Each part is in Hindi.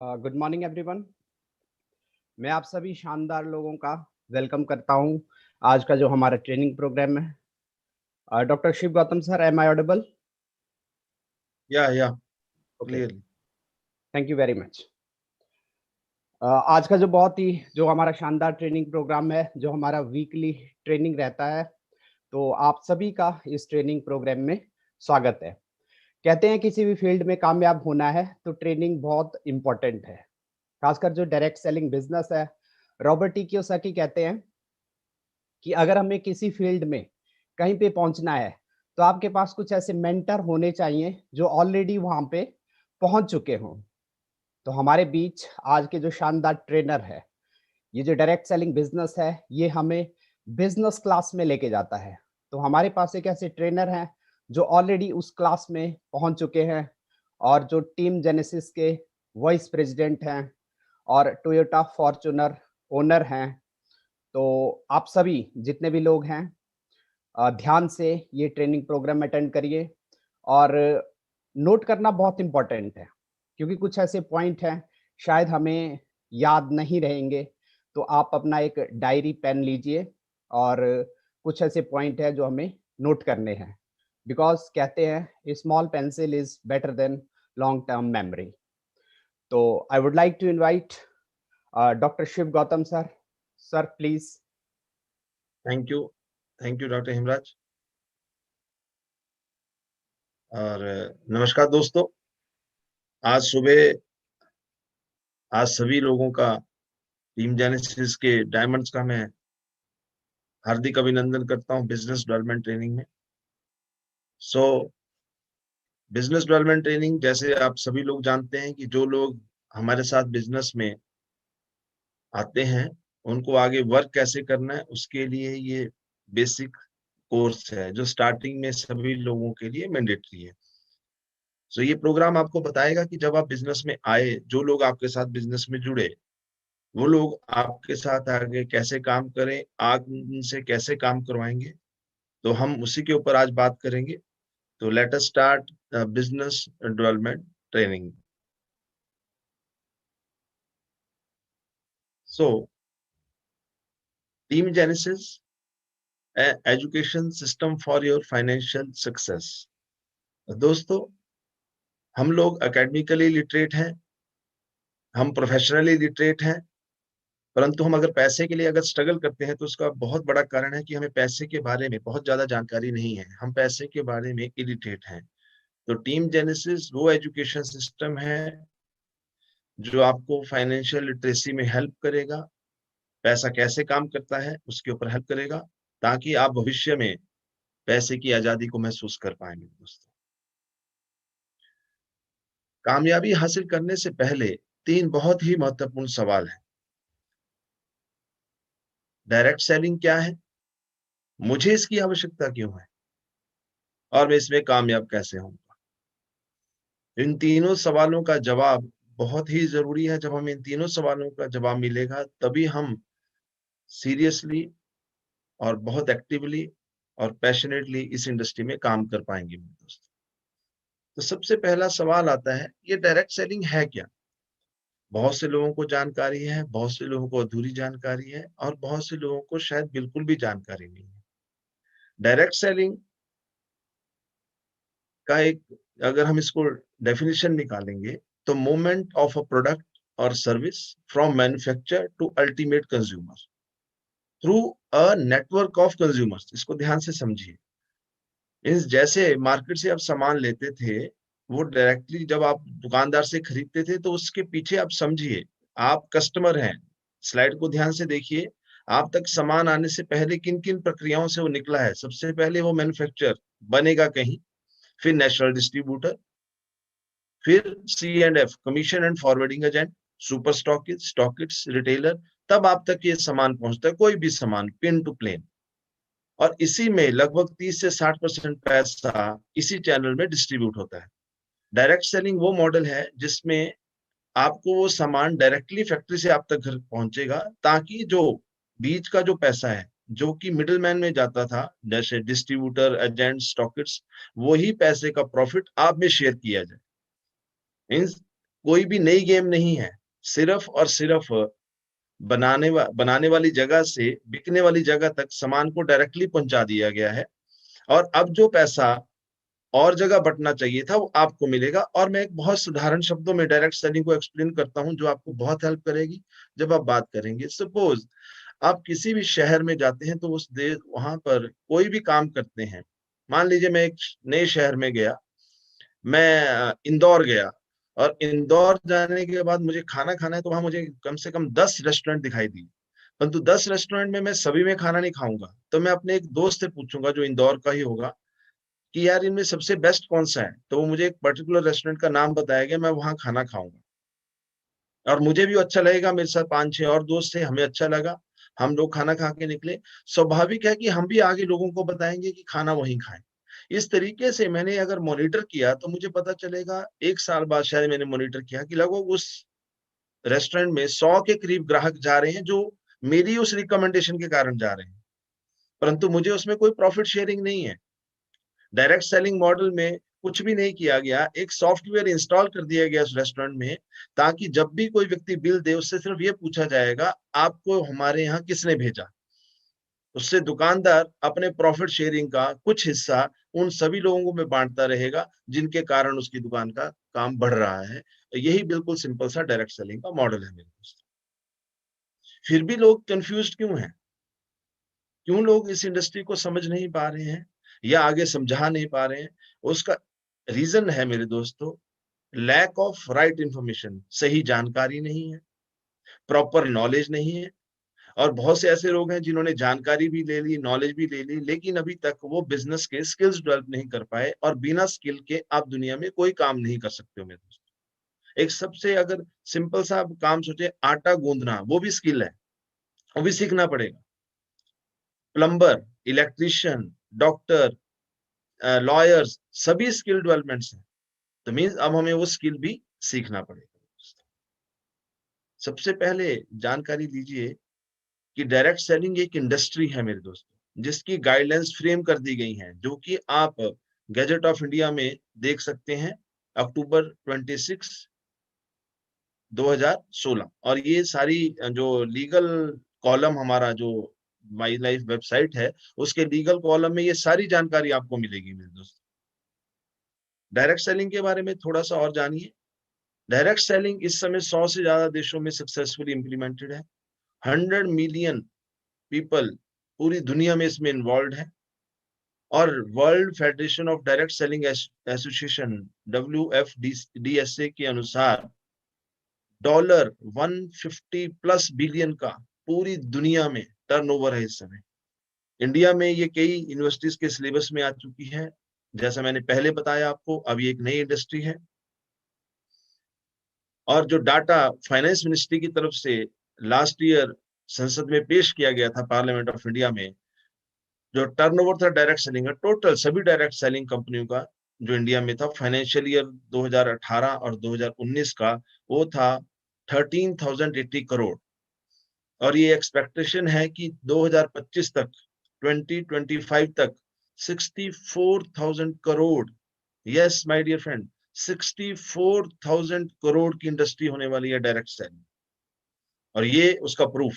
Good morning everyone. मैं आप सभी शानदार लोगों का वेलकम करता हूं आज का जो हमारा ट्रेनिंग प्रोग्राम है। Doctor Shiv Gautam sir, am I audible? या okay, clearly. Thank you very much. आज का जो बहुत ही जो हमारा शानदार ट्रेनिंग प्रोग्राम है, जो हमारा वीकली ट्रेनिंग रहता है, तो आप सभी का इस ट्रेनिंग प्रोग्राम में स्वागत है। कहते हैं किसी भी फील्ड में कामयाब होना है तो ट्रेनिंग बहुत इंपॉर्टेंट है। खासकर जो डायरेक्ट सेलिंग बिजनेस है, रॉबर्ट टी कियोसाकी कहते हैं कि अगर हमें किसी फील्ड में कहीं पे पहुंचना है तो आपके पास कुछ ऐसे मेंटर होने चाहिए जो ऑलरेडी वहां पे पहुंच चुके हों। तो हमारे बीच आज के जो शानदार ट्रेनर है, ये जो डायरेक्ट सेलिंग बिजनेस है, ये हमें बिजनेस क्लास में लेके जाता है। तो हमारे पास एक ऐसे ट्रेनर हैं जो ऑलरेडी उस क्लास में पहुंच चुके हैं और जो टीम जेनेसिस के वाइस प्रेसिडेंट हैं और टोयोटा फॉर्च्यूनर ओनर हैं। तो आप सभी जितने भी लोग हैं, ध्यान से ये ट्रेनिंग प्रोग्राम अटेंड करिए और नोट करना बहुत इम्पोर्टेंट है, क्योंकि कुछ ऐसे पॉइंट हैं शायद हमें याद नहीं रहेंगे। तो आप अपना एक डायरी पेन लीजिए और कुछ ऐसे पॉइंट है जो हमें नोट करने हैं, बिकॉज कहते हैं small pencil is better than long term memory. तो I would like to invite doctor Shiv Gautam sir. Sir please. Thank you doctor Himraj. और नमस्कार दोस्तों। आज सभी लोगों का टीम जेनेसिस के डायमंड्स का मैं हार्दिक अभिनंदन करता हूं बिजनेस डेवलपमेंट ट्रेनिंग में। बिजनेस डेवलपमेंट ट्रेनिंग, जैसे आप सभी लोग जानते हैं कि जो लोग हमारे साथ बिजनेस में आते हैं उनको आगे वर्क कैसे करना है, उसके लिए ये बेसिक कोर्स है जो स्टार्टिंग में सभी लोगों के लिए मैंडेटरी है। ये प्रोग्राम आपको बताएगा कि जब आप बिजनेस में आए, जो लोग आपके साथ बिजनेस में जुड़े, वो लोग आपके साथ आगे कैसे काम करें, आप उनसे कैसे काम करवाएंगे। तो हम उसी के ऊपर आज बात करेंगे। तो let us start business development training. Team genesis education system for your financial success. दोस्तों, हम लोग एकेडमिकली लिटरेट हैं, हम प्रोफेशनली लिटरेट हैं, परंतु हम अगर पैसे के लिए अगर स्ट्रगल करते हैं तो उसका बहुत बड़ा कारण है कि हमें पैसे के बारे में बहुत ज्यादा जानकारी नहीं है, हम पैसे के बारे में इलिटरेट हैं। तो टीम जेनेसिस वो एजुकेशन सिस्टम है जो आपको फाइनेंशियल लिटरेसी में हेल्प करेगा, पैसा कैसे काम करता है उसके ऊपर हेल्प करेगा, ताकि आप भविष्य में पैसे की आजादी को महसूस कर पाएंगे। दोस्तों, कामयाबी हासिल करने से पहले 3 बहुत ही महत्वपूर्ण सवाल हैं। डायरेक्ट सेलिंग क्या है, मुझे इसकी आवश्यकता क्यों है, और मैं इसमें कामयाब कैसे होऊंगा। इन तीनों सवालों का जवाब बहुत ही जरूरी है। जब हमें इन तीनों सवालों का जवाब मिलेगा तभी हम सीरियसली और बहुत एक्टिवली और पैशनेटली इस इंडस्ट्री में काम कर पाएंगे मेरे दोस्तों। तो सबसे पहला सवाल आता है, ये डायरेक्ट सेलिंग है क्या। बहुत से लोगों को जानकारी है, बहुत से लोगों को अधूरी जानकारी है, और बहुत से लोगों को शायद बिल्कुल भी जानकारी नहीं है। डायरेक्ट सेलिंग का एक, अगर हम इसको डेफिनेशन निकालेंगे, तो मूवमेंट ऑफ अ प्रोडक्ट और service from manufacture to ultimate consumer through a network of consumers. इसको ध्यान से समझिए। मीन्स जैसे मार्केट से आप सामान लेते थे, वो डायरेक्टली जब आप दुकानदार से खरीदते थे, तो उसके पीछे आप समझिए, आप कस्टमर हैं। स्लाइड को ध्यान से देखिए। आप तक सामान आने से पहले किन किन प्रक्रियाओं से वो निकला है। सबसे पहले वो मैन्युफैक्चर बनेगा कहीं, फिर नेशनल डिस्ट्रीब्यूटर, फिर C&F commission and forwarding agent, super stockist, stockist, retailer, तब आप तक ये सामान पहुंचता है, कोई भी सामान पिन टू प्लेन। और इसी में लगभग 30 से 60% पैसा इसी चैनल में डिस्ट्रीब्यूट होता है। डायरेक्ट सेलिंग वो मॉडल है जिसमें आपको वो सामान डायरेक्टली फैक्ट्री से आप तक घर पहुंचेगा, ताकि जो बीच का जो पैसा है, जो कि मिडिल मैन में जाता था, जैसे डिस्ट्रीब्यूटर, एजेंट, स्टॉकिस्ट, वही पैसे का प्रॉफिट आप में शेयर किया जाए। मीन्स कोई भी नई गेम नहीं है, सिर्फ और सिर्फ बनाने वाली जगह से बिकने वाली जगह तक सामान को डायरेक्टली पहुंचा दिया गया है। और अब जो पैसा और जगह बंटना चाहिए था वो आपको मिलेगा। और मैं एक बहुत साधारण शब्दों में डायरेक्ट सेलिंग को एक्सप्लेन करता हूं, जो आपको बहुत हेल्प करेगी जब आप बात करेंगे। सपोज आप किसी भी शहर में जाते हैं तो उस देश वहां पर कोई भी काम करते हैं। मान लीजिए मैं एक नए शहर में गया, मैं इंदौर गया, और इंदौर जाने के बाद मुझे खाना खाना है, तो वहां मुझे कम से कम 10 रेस्टोरेंट दिखाई दिए। परंतु 10 रेस्टोरेंट में मैं सभी में खाना नहीं खाऊंगा, तो मैं अपने एक दोस्त से पूछूंगा जो इंदौर का ही होगा कि यार इनमें सबसे बेस्ट कौन सा है, तो वो मुझे एक पर्टिकुलर रेस्टोरेंट का नाम बताएगा, मैं वहां खाना खाऊंगा और मुझे भी अच्छा लगेगा। मेरे साथ 5-6 और दोस्त थे, हमें अच्छा लगा, हम लोग खाना खा के निकले। स्वाभाविक है कि हम भी आगे लोगों को बताएंगे कि खाना वहीं खाएं। इस तरीके से मैंने अगर मॉनिटर किया तो मुझे पता चलेगा, 1 साल बाद शायद मैंने मॉनिटर किया कि लगभग उस रेस्टोरेंट में 100 के करीब ग्राहक जा रहे हैं जो मेरी उस रिकमेंडेशन के कारण जा रहे हैं, परंतु मुझे उसमें कोई प्रॉफिट शेयरिंग नहीं है। डायरेक्ट सेलिंग मॉडल में कुछ भी नहीं किया गया, एक सॉफ्टवेयर इंस्टॉल कर दिया गया उस रेस्टोरेंट में, ताकि जब भी कोई व्यक्ति बिल दे उससे सिर्फ ये पूछा जाएगा आपको हमारे यहाँ किसने भेजा। उससे दुकानदार अपने प्रॉफिट शेयरिंग का कुछ हिस्सा उन सभी लोगों में बांटता रहेगा जिनके कारण उसकी दुकान का काम बढ़ रहा है। यही बिल्कुल सिंपल सा डायरेक्ट सेलिंग का मॉडल है मेरे दोस्त। फिर भी लोग कंफ्यूज्ड क्यों हैं? क्यों लोग इस इंडस्ट्री को समझ नहीं पा रहे हैं या आगे समझा नहीं पा रहे हैं? उसका रीजन है मेरे दोस्तों, लैक ऑफ राइट इंफॉर्मेशन। सही जानकारी नहीं है, प्रॉपर नॉलेज नहीं है। और बहुत से ऐसे लोग हैं जिन्होंने जानकारी भी ले ली, नॉलेज भी ले ली, लेकिन अभी तक वो बिजनेस के स्किल्स डेवलप नहीं कर पाए। और बिना स्किल के आप दुनिया में कोई काम नहीं कर सकते हो मेरे दोस्तों। एक सबसे अगर सिंपल सा आप काम सोचे, आटा गूंदना, वो भी स्किल है, वो भी सीखना पड़ेगा। प्लम्बर, इलेक्ट्रिशियन, डॉक्टर, लॉयर्स, सभी स्किल डेवलपमेंट्स हैं। तो मीन्स अब हमें वो स्किल भी सीखना पड़ेगा। सबसे पहले जानकारी लीजिए कि डायरेक्ट सेलिंग एक इंडस्ट्री है मेरे दोस्तों, जिसकी गाइडलाइंस फ्रेम कर दी गई हैं, जो कि आप गैजेट ऑफ इंडिया में देख सकते हैं, अक्टूबर 26, 2016। और ये सारी जो लीगल कॉलम हमारा जो माई लाइफ वेबसाइट है, उसके लीगल कॉलम में ये सारी जानकारी आपको मिलेगी मेरे दोस्तों। डायरेक्ट सेलिंग के बारे में थोड़ा सा और जानिए। डायरेक्ट सेलिंग इस समय 100 से ज्यादा देशों में सक्सेसफुली इंप्लीमेंटेड है। 100 मिलियन पीपल पूरी दुनिया में इसमें इन्वॉल्व है। और world federation of direct selling association WFDSA के अनुसार डॉलर 150 प्लस बिलियन का पूरी दुनिया में टर्नओवर है इस समय। इंडिया में ये कई यूनिवर्सिटीज के सिलेबस में आ चुकी है। जैसा मैंने पहले बताया आपको, अब ये एक नई इंडस्ट्री है। और जो डाटा फाइनेंस मिनिस्ट्री की तरफ से लास्ट ईयर संसद में पेश किया गया था, पार्लियामेंट ऑफ इंडिया में, जो टर्नओवर था डायरेक्ट सेलिंग का, टोटल सभी डायरेक्ट सेलिंग कंपनियों का जो इंडिया में था फाइनेंशियल ईयर 2018 और 2019 का, वो था 13,080 करोड़। और ये एक्सपेक्टेशन है कि 2025 तक, 2025 तक 64,000 crore, yes my dear friend, 64,000 crore की इंडस्ट्री होने वाली है डायरेक्ट सेलिंग। और ये उसका proof,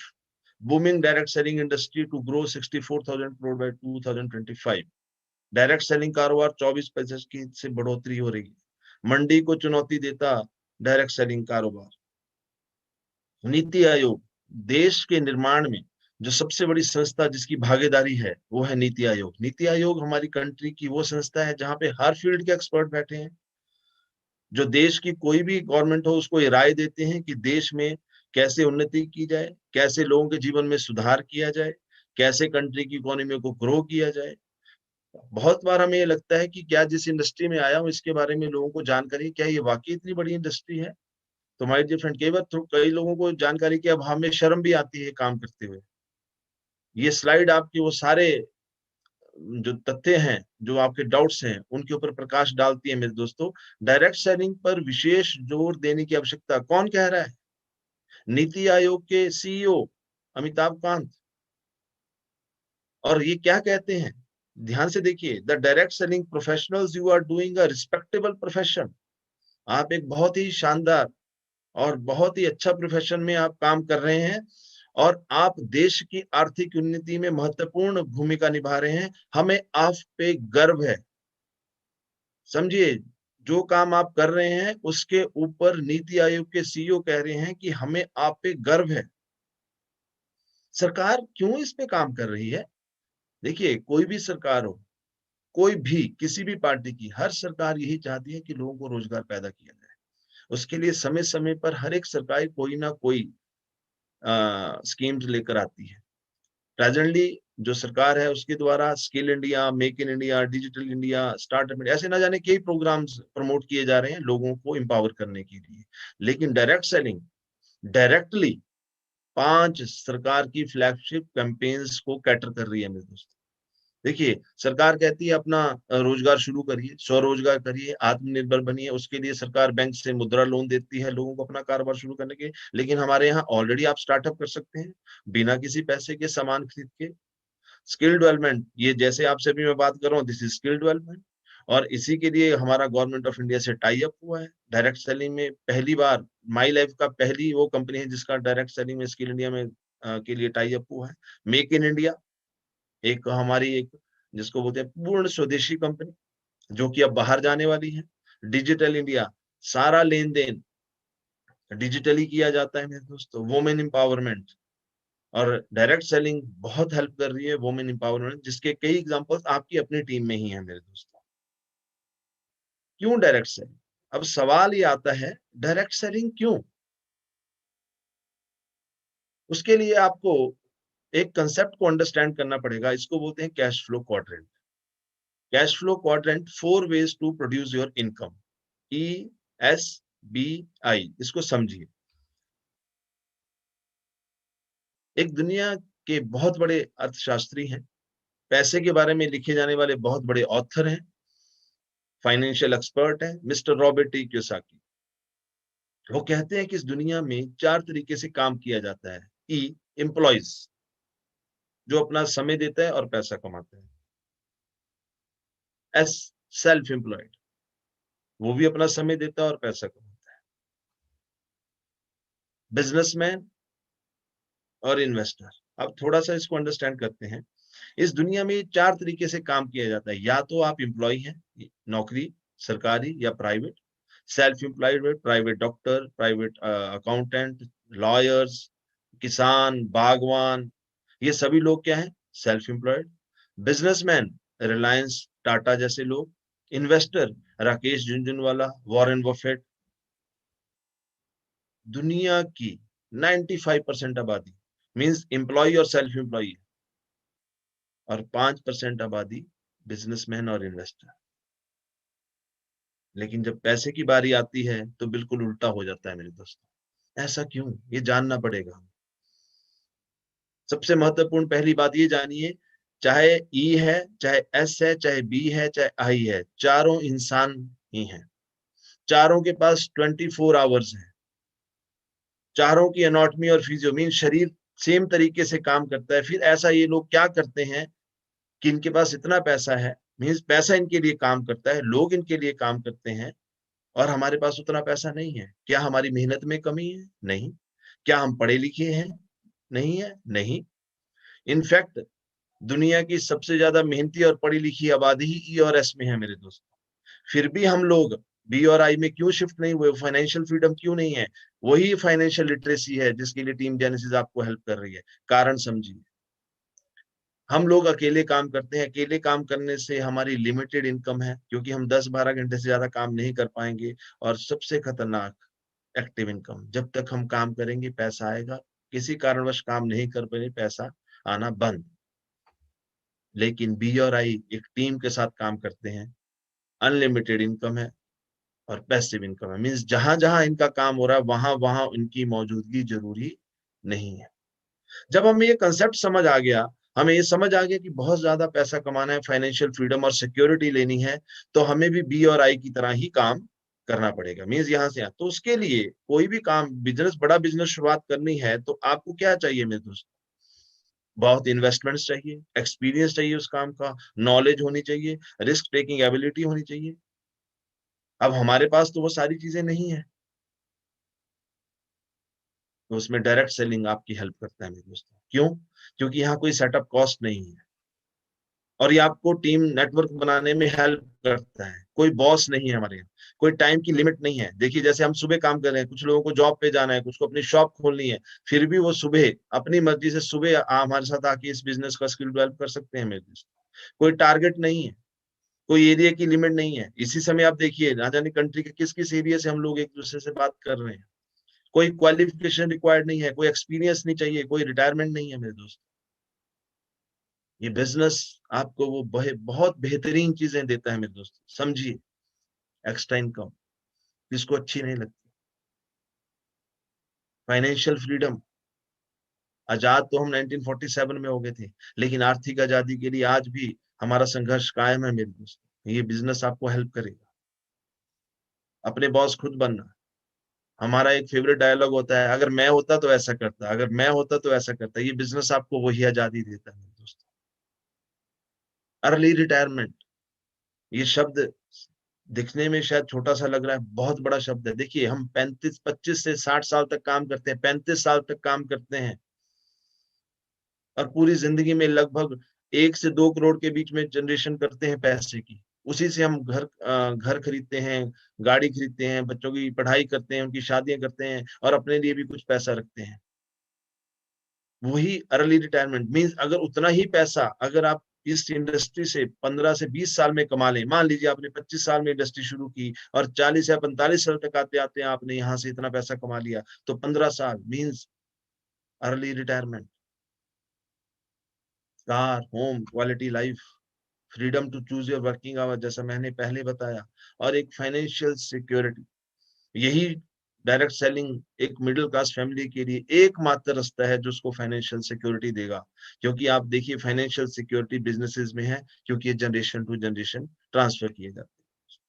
booming direct selling industry to grow 64,000 crore by 2025। Direct selling कारोबार 24% की से बढ़ोतरी हो रही है। मंडी को चुनौती देता डायरेक्ट सेलिंग कारोबार। नीति आयोग, देश के निर्माण में जो सबसे बड़ी संस्था जिसकी भागीदारी है वो है नीति आयोग। नीति आयोग हमारी कंट्री की वो संस्था है जहां पे हर फील्ड के एक्सपर्ट बैठे हैं, जो देश की कोई भी गवर्नमेंट हो उसको ये राय देते हैं कि देश में कैसे उन्नति की जाए, कैसे लोगों के जीवन में सुधार किया जाए, कैसे कंट्री की इकोनॉमी को ग्रो किया जाए। बहुत बार हमें ये लगता है कि क्या जिस इंडस्ट्री में आया हूँ इसके बारे में लोगों को जानकारी, क्या ये वाकई इतनी बड़ी इंडस्ट्री है? तो माय डियर फ्रेंड, कई बार तो कई लोगों को जानकारी के अभाव में शर्म भी आती है काम करते हुए। ये स्लाइड आपके वो सारे जो तथ्य हैं, जो आपके डाउट्स हैं, उनके ऊपर प्रकाश डालती है मेरे दोस्तों। डायरेक्ट सेलिंग पर विशेष जोर देने की आवश्यकता कौन कह रहा है? नीति आयोग के CEO अमिताभ कांत। और ये क्या कहते हैं, ध्यान से देखिए, the direct selling professionals, you are doing a respectable profession. आप एक बहुत ही शानदार और बहुत ही अच्छा प्रोफेशन में आप काम कर रहे हैं और आप देश की आर्थिक उन्नति में महत्वपूर्ण भूमिका निभा रहे हैं। हमें आप पे गर्व है। समझिए, जो काम आप कर रहे हैं उसके ऊपर नीति आयोग के सीईओ कह रहे हैं कि हमें आप पे गर्व है। सरकार क्यों इस पे काम कर रही है? देखिए, कोई भी सरकार हो, कोई भी किसी भी पार्टी की, हर सरकार यही चाहती है कि लोगों को रोजगार पैदा किया जाए। उसके लिए समय-समय पर हर एक सरकार कोई ना कोई स्कीम्स लेकर आती है। प्रेजेंटली जो सरकार है उसके द्वारा skill India, make in India, digital India, startup India, ऐसे ना जाने कई प्रोग्राम्स प्रमोट किए जा रहे हैं लोगों को एम्पावर करने के लिए। लेकिन डायरेक्ट सेलिंग डायरेक्टली 5 सरकार की फ्लैगशिप कैंपेन्स को कैटर कर रही है मेरे दोस्तों। देखिए, सरकार कहती है अपना रोजगार शुरू करिए, स्वरोजगार करिए, आत्मनिर्भर बनिए, उसके लिए सरकार बैंक से मुद्रा लोन देती है लोगों को अपना कारोबार शुरू करने के। लेकिन हमारे यहाँ ऑलरेडी आप स्टार्टअप कर सकते हैं, बिना किसी पैसे के सामान खरीद के। स्किल डेवलपमेंट, ये जैसे आपसे भी मैं बात कर रहा हूँ, दिस इज स्किल डेवलपमेंट, और इसी के लिए हमारा गवर्नमेंट ऑफ इंडिया से टाई अप हुआ है। डायरेक्ट सेलिंग में पहली बार माई लाइफ का पहली वो कंपनी है जिसका डायरेक्ट सेलिंग में स्किल इंडिया में के लिए टाई अप हुआ है। मेक इन इंडिया एक हमारी एक जिसको बोलते हैं पूर्ण स्वदेशी कंपनी, जो कि अब बाहर जाने वाली है। डिजिटल इंडिया, सारा लेन-देन डिजिटली किया जाता है मेरे दोस्तों। वुमेन एम्पावरमेंट और डायरेक्ट सेलिंग बहुत हेल्प कर रही है वुमेन एम्पावरमेंट, जिसके कई एग्जांपल्स आपकी अपनी टीम में ही हैं मेरे दोस्तों। क्यों डायरेक्ट सेलिंग? अब सवाल ये आता है, डायरेक्ट सेलिंग क्यों? उसके लिए आपको एक कांसेप्ट को अंडरस्टैंड करना पड़ेगा। इसको बोलते हैं cash flow quadrant. Cash flow quadrant, 4 ways to produce your income. ESBI, इसको समझिए। एक दुनिया के बहुत बड़े अर्थशास्त्री हैं, पैसे के बारे में लिखे जाने वाले बहुत बड़े ऑथर हैं, फाइनेंशियल एक्सपर्ट हैं, मिस्टर रॉबर्ट टी कियोसाकी। वो कहते हैं कि इस दुनिया में 4 तरीके से काम किया जाता है। एम्प्लॉइज, जो अपना समय देता है और पैसा कमाता है। एस, सेल्फ एम्प्लॉयड, वो भी अपना समय देता है और पैसा कमाता है। बिजनेसमैन और इन्वेस्टर। अब थोड़ा-सा इसको अंडरस्टैंड करते हैं। इस दुनिया में 4 तरीके से काम किया जाता है। या तो आप एम्प्लॉयी हैं, नौकरी, सरकारी या प्राइवेट। सेल्फ एम्प्लॉयड में private doctor, private accountant, lawyers, किसान, बागवान, ये सभी लोग क्या हैं? Self employed. Businessman, Reliance, Tata जैसे लोग। Investor, Rakesh Jhunjhunwala, Warren Buffett. दुनिया की 95% आबादी मीन्स एम्प्लॉई और सेल्फ एम्प्लॉई, और 5% आबादी बिजनेसमैन और इन्वेस्टर। लेकिन जब पैसे की बारी आती है तो बिल्कुल उल्टा हो जाता है मेरे दोस्तों। ऐसा क्यों? ये जानना पड़ेगा। सबसे महत्वपूर्ण पहली बात ये जानिए, चाहे ई है, चाहे एस है, चाहे बी है, चाहे आई है, चारों इंसान ही हैं। चारों के पास 24 आवर्स हैं। चारों की एनाटॉमी और फिजियो मीन शरीर सेम तरीके से काम करता है। फिर ऐसा ये लोग क्या करते हैं कि इनके पास इतना पैसा है, मीन्स पैसा इनके लिए काम करता है, लोग इनके लिए काम करते हैं, और हमारे पास उतना पैसा नहीं है। क्या हमारी मेहनत में कमी है? नहीं। क्या हम पढ़े लिखे हैं? नहीं है, नहीं। इनफैक्ट दुनिया की सबसे ज्यादा मेहनती और पढ़ी लिखी आबादी ही ई और एस में है मेरे दोस्त। फिर भी हम लोग बी और आई में क्यों शिफ्ट नहीं हुए? फाइनेंशियल फ्रीडम क्यों नहीं है? वही फाइनेंशियल लिटरेसी है जिसके लिए टीम जेनेसिस आपको हेल्प कर रही है। कारण समझिए, हम लोग अकेले काम करते हैं। अकेले काम करने से हमारी लिमिटेड इनकम है, क्योंकि हम 10-12 घंटे से ज्यादा काम नहीं कर पाएंगे। और सबसे खतरनाक, एक्टिव इनकम। जब तक हम काम करेंगे पैसा आएगा, किसी कारणवश काम नहीं कर पाए पैसा आना बंद। लेकिन बी और आई एक टीम के साथ काम करते हैं, अनलिमिटेड इनकम है और पैसिव इनकम है। मीन्स जहां जहां इनका काम हो रहा है वहां वहां इनकी मौजूदगी जरूरी नहीं है। जब हमें ये कंसेप्ट समझ आ गया, हमें ये समझ आ गया कि बहुत ज्यादा पैसा कमाना है, फाइनेंशियल फ्रीडम और सिक्योरिटी लेनी है, तो हमें भी बी और आई की तरह ही काम करना पड़ेगा। मीन्स यहाँ से तो उसके लिए कोई भी काम, बिजनेस, बड़ा बिजनेस शुरुआत करनी है तो आपको क्या चाहिए मेरे दोस्त? बहुत इन्वेस्टमेंट्स चाहिए, एक्सपीरियंस चाहिए उस काम का, नॉलेज होनी चाहिए, रिस्क टेकिंग एबिलिटी होनी चाहिए। अब हमारे पास तो वो सारी चीजें नहीं है। तो उसमें डायरेक्ट सेलिंग आपकी हेल्प करता है मेरे दोस्तों। क्यों? क्योंकि यहाँ कोई सेटअप कॉस्ट नहीं है और ये आपको टीम नेटवर्क बनाने में हेल्प करता है। कोई बॉस नहीं है हमारे यहाँ, कोई टाइम की लिमिट नहीं है। देखिए जैसे हम सुबह काम कर रहे हैं, कुछ लोगों को जॉब पे जाना है, कुछ को अपनी शॉप खोलनी है, फिर भी वो सुबह अपनी मर्जी से सुबह हमारे साथ आके इस बिजनेस का स्किल डेवलप कर सकते हैं मेरे दोस्त। कोई टारगेट नहीं है, कोई एरिया की लिमिट नहीं है। इसी समय आप देखिए ना जाने कंट्री के किस किस एरिया से हम लोग एक दूसरे से बात कर रहे हैं। कोई क्वालिफिकेशन रिक्वायर्ड नहीं है, कोई एक्सपीरियंस नहीं चाहिए, कोई रिटायरमेंट नहीं है मेरे दोस्त। ये बिजनेस आपको वो बहुत बेहतरीन चीजें देता है मेरे दोस्त, समझिए। एक्स्ट्रा इनकम किसको अच्छी नहीं लगती? Financial freedom. आजाद तो हम 1947 में हो गए थे, लेकिन आर्थिक आजादी के लिए आज भी हमारा संघर्ष कायम है मेरे दोस्त। ये बिजनेस आपको हेल्प करेगा। अपने बॉस खुद बनना। हमारा एक फेवरेट डायलॉग होता है, अगर मैं होता तो ऐसा करता, अगर मैं होता तो ऐसा करता। ये बिजनेस आपको वही आजादी देता है मेरे दोस्त। अर्ली रिटायरमेंट, ये शब्द दिखने में शायद छोटा सा लग रहा है, बहुत बड़ा शब्द है। देखिए हम 25 से 60 साल तक काम करते हैं, 35 साल तक काम करते हैं और पूरी जिंदगी में लगभग 1 से 2 करोड़ के बीच में जनरेशन करते हैं पैसे की। उसी से हम घर खरीदते हैं, गाड़ी खरीदते हैं, बच्चों की पढ़ाई करते हैं, उनकी शादियां करते हैं और अपने लिए भी कुछ पैसा रखते हैं। वही अर्ली रिटायरमेंट मीन्स अगर उतना ही पैसा अगर आप इस इंडस्ट्री से 15 से 20 साल में कमा लें, मान लीजिए आपने 25 साल में इंडस्ट्री शुरू की और 40 या 45 साल तक आते आते आपने यहाँ से इतना पैसा कमा लिया, तो 15 साल means early retirement. Car, home, quality life, freedom to choose your working hour, जैसा मैंने पहले बताया, और एक फाइनेंशियल सिक्योरिटी। यही डायरेक्ट सेलिंग एक मिडिल क्लास फैमिली के लिए एकमात्र रास्ता है जो उसको फाइनेंशियल सिक्योरिटी देगा। क्योंकि आप देखिए फाइनेंशियल सिक्योरिटी बिजनेसेस में है, क्योंकि ये जनरेशन टू जनरेशन ट्रांसफर किए जाते हैं।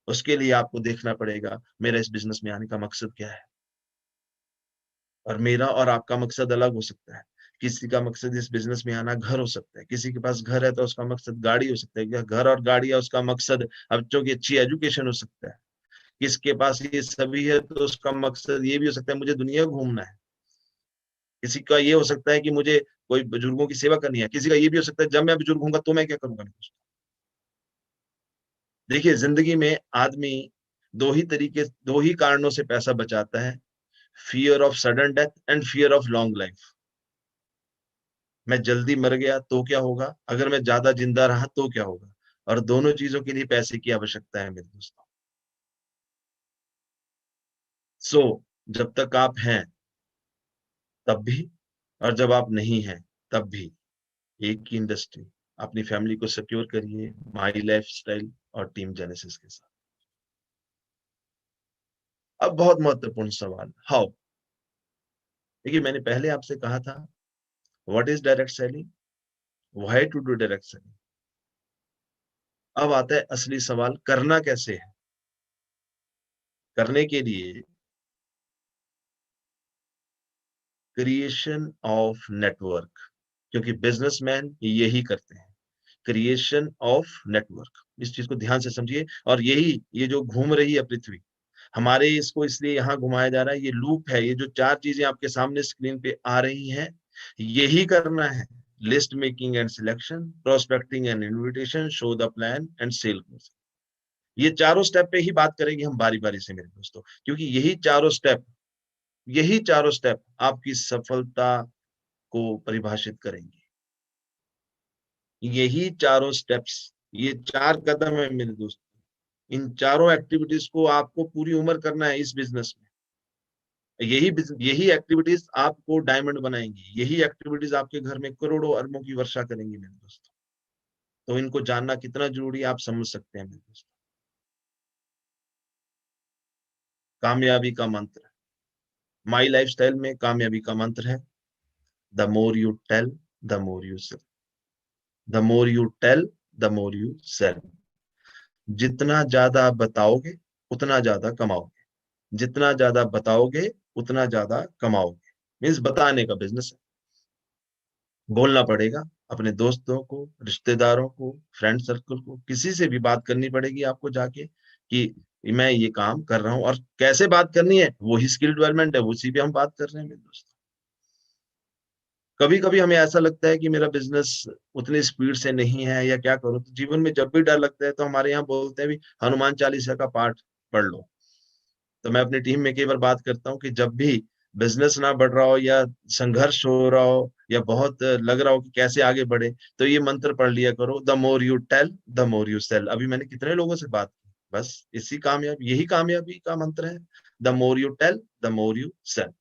उसके लिए आपको देखना पड़ेगा मेरा इस बिजनेस में आने का मकसद क्या है। और मेरा और आपका मकसद अलग हो सकता है। किसी का मकसद इस बिजनेस में आना घर हो सकता है, किसी के पास घर है तो उसका मकसद गाड़ी हो सकता है, या घर और गाड़ी है उसका मकसद बच्चों की अच्छी एजुकेशन हो सकता है। किसके पास ये सभी है तो उसका मकसद ये भी हो सकता है मुझे दुनिया घूमना है। किसी का ये हो सकता है कि मुझे कोई बुजुर्गों की सेवा करनी है, किसी का ये भी हो सकता है जब मैं बुजुर्ग होऊंगा तो मैं क्या करूंगा। देखिए जिंदगी में आदमी दो ही कारणों से पैसा बचाता है, fear of sudden death and fear of long life. मैं जल्दी मर गया तो क्या होगा, अगर मैं ज्यादा जिंदा रहा तो क्या होगा। और दोनों चीजों के लिए पैसे की आवश्यकता है मेरे दोस्तों। सो जब तक आप हैं तब भी, और जब आप नहीं हैं तब भी, एक ही इंडस्ट्री। अपनी फैमिली को सिक्योर करिए माई लाइफ स्टाइल और टीम जेनेसिस के साथ। अब बहुत महत्वपूर्ण सवाल, हाउ। देखिए मैंने पहले आपसे कहा था what is direct selling, why to do direct selling. अब आता है असली सवाल, करना कैसे है। करने के लिए क्रिएशन ऑफ नेटवर्क, क्योंकि बिजनेसमैन यही करते हैं, क्रिएशन ऑफ नेटवर्क। इस चीज को ध्यान से समझिए। और यही ये जो घूम रही है पृथ्वी हमारे, इसको इसलिए यहाँ घुमाया जा रहा है, ये लूप है। ये जो 4 चीजें आपके सामने स्क्रीन पे आ रही हैं यही करना है। List making and selection, prospecting and invitation, show the plan and sale. ये चारों स्टेप पे ही बात करेंगे हम बारी बारी से मेरे दोस्तों, क्योंकि यही चारों स्टेप आपकी सफलता को परिभाषित करेंगे। यही चारों स्टेप्स, ये 4 कदम है मेरे दोस्त। इन चारों एक्टिविटीज को आपको पूरी उम्र करना है इस बिजनेस में। यही एक्टिविटीज आपको डायमंड बनाएंगी, यही एक्टिविटीज आपके घर में करोड़ों अरबों की वर्षा करेंगी मेरे दोस्त। तो इनको जानना कितना जरूरी है आप समझ सकते हैं मेरे दोस्त। कामयाबी का मंत्र, माई लाइफस्टाइल में कामयाबी का मंत्र है, the more you tell the more you sell, the more you tell the more you sell. जितना ज्यादा बताओगे उतना ज्यादा कमाओगे, जितना ज्यादा बताओगे उतना ज्यादा कमाओगे। मीन्स बताने का बिजनेस है। बोलना पड़ेगा अपने दोस्तों को, रिश्तेदारों को, फ्रेंड सर्कल को, किसी से भी बात करनी पड़ेगी आपको जाके कि मैं ये काम कर रहा हूँ, और कैसे बात करनी है वही स्किल डेवलपमेंट है, उसी पे हम बात कर रहे हैं मेरे दोस्तों। कभी कभी हमें ऐसा लगता है कि मेरा बिजनेस उतनी स्पीड से नहीं है या क्या करूं, तो जीवन में जब भी डर लगता है तो हमारे यहाँ बोलते हैं भी हनुमान चालीसा का पाठ पढ़ लो। तो मैं अपनी टीम में कई बार बात करता हूँ कि जब भी बिजनेस ना बढ़ रहा हो या संघर्ष हो रहा हो या बहुत लग रहा हो कि कैसे आगे बढ़े, तो ये मंत्र पढ़ लिया करो, the more you tell the more you sell. अभी मैंने कितने लोगों से बात की, बस यही कामयाबी का मंत्र है, the more you tell the more you sell.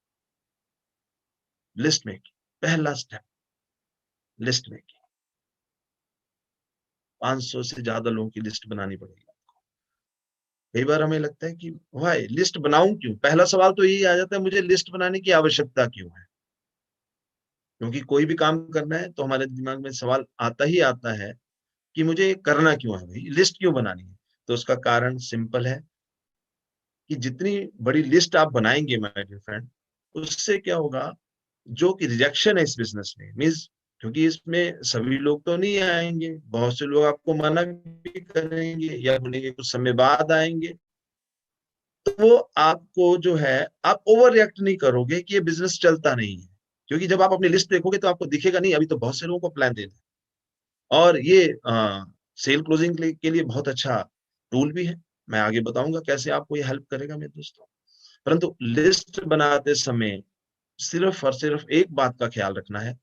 List making, पहला स्टेप लिस्ट मेकिंग। 500 से ज्यादा लोगों की लिस्ट बनानी पड़ेगी। कई बार हमें लगता है कि भाई लिस्ट बनाऊं क्यों, पहला सवाल तो यही आ जाता है, मुझे लिस्ट बनाने की आवश्यकता क्यों है। क्योंकि कोई भी काम करना है तो हमारे दिमाग में सवाल आता ही आता है कि मुझे करना क्यों है, भाई लिस्ट क्यों बनानी है। तो उसका कारण सिंपल है कि जितनी बड़ी लिस्ट आप बनाएंगे माय डियर फ्रेंड, उससे क्या होगा, जो कि रिजेक्शन है इस बिजनेस में, मीन्स क्योंकि इसमें सभी लोग तो नहीं आएंगे, बहुत से लोग आपको मना भी करेंगे या बोलेंगे कुछ समय बाद आएंगे, तो वो आपको जो है, आप ओवर रिएक्ट नहीं करोगे कि ये बिजनेस चलता नहीं है। क्योंकि जब आप अपनी लिस्ट देखोगे तो आपको दिखेगा नहीं अभी तो बहुत से लोगों को प्लान देना है। और ये सेल क्लोजिंग के लिए बहुत अच्छा टूल भी है, मैं आगे बताऊंगा कैसे आपको ये हेल्प करेगा मेरे दोस्तों। परंतु लिस्ट बनाते समय सिर्फ और सिर्फ एक बात का ख्याल रखना है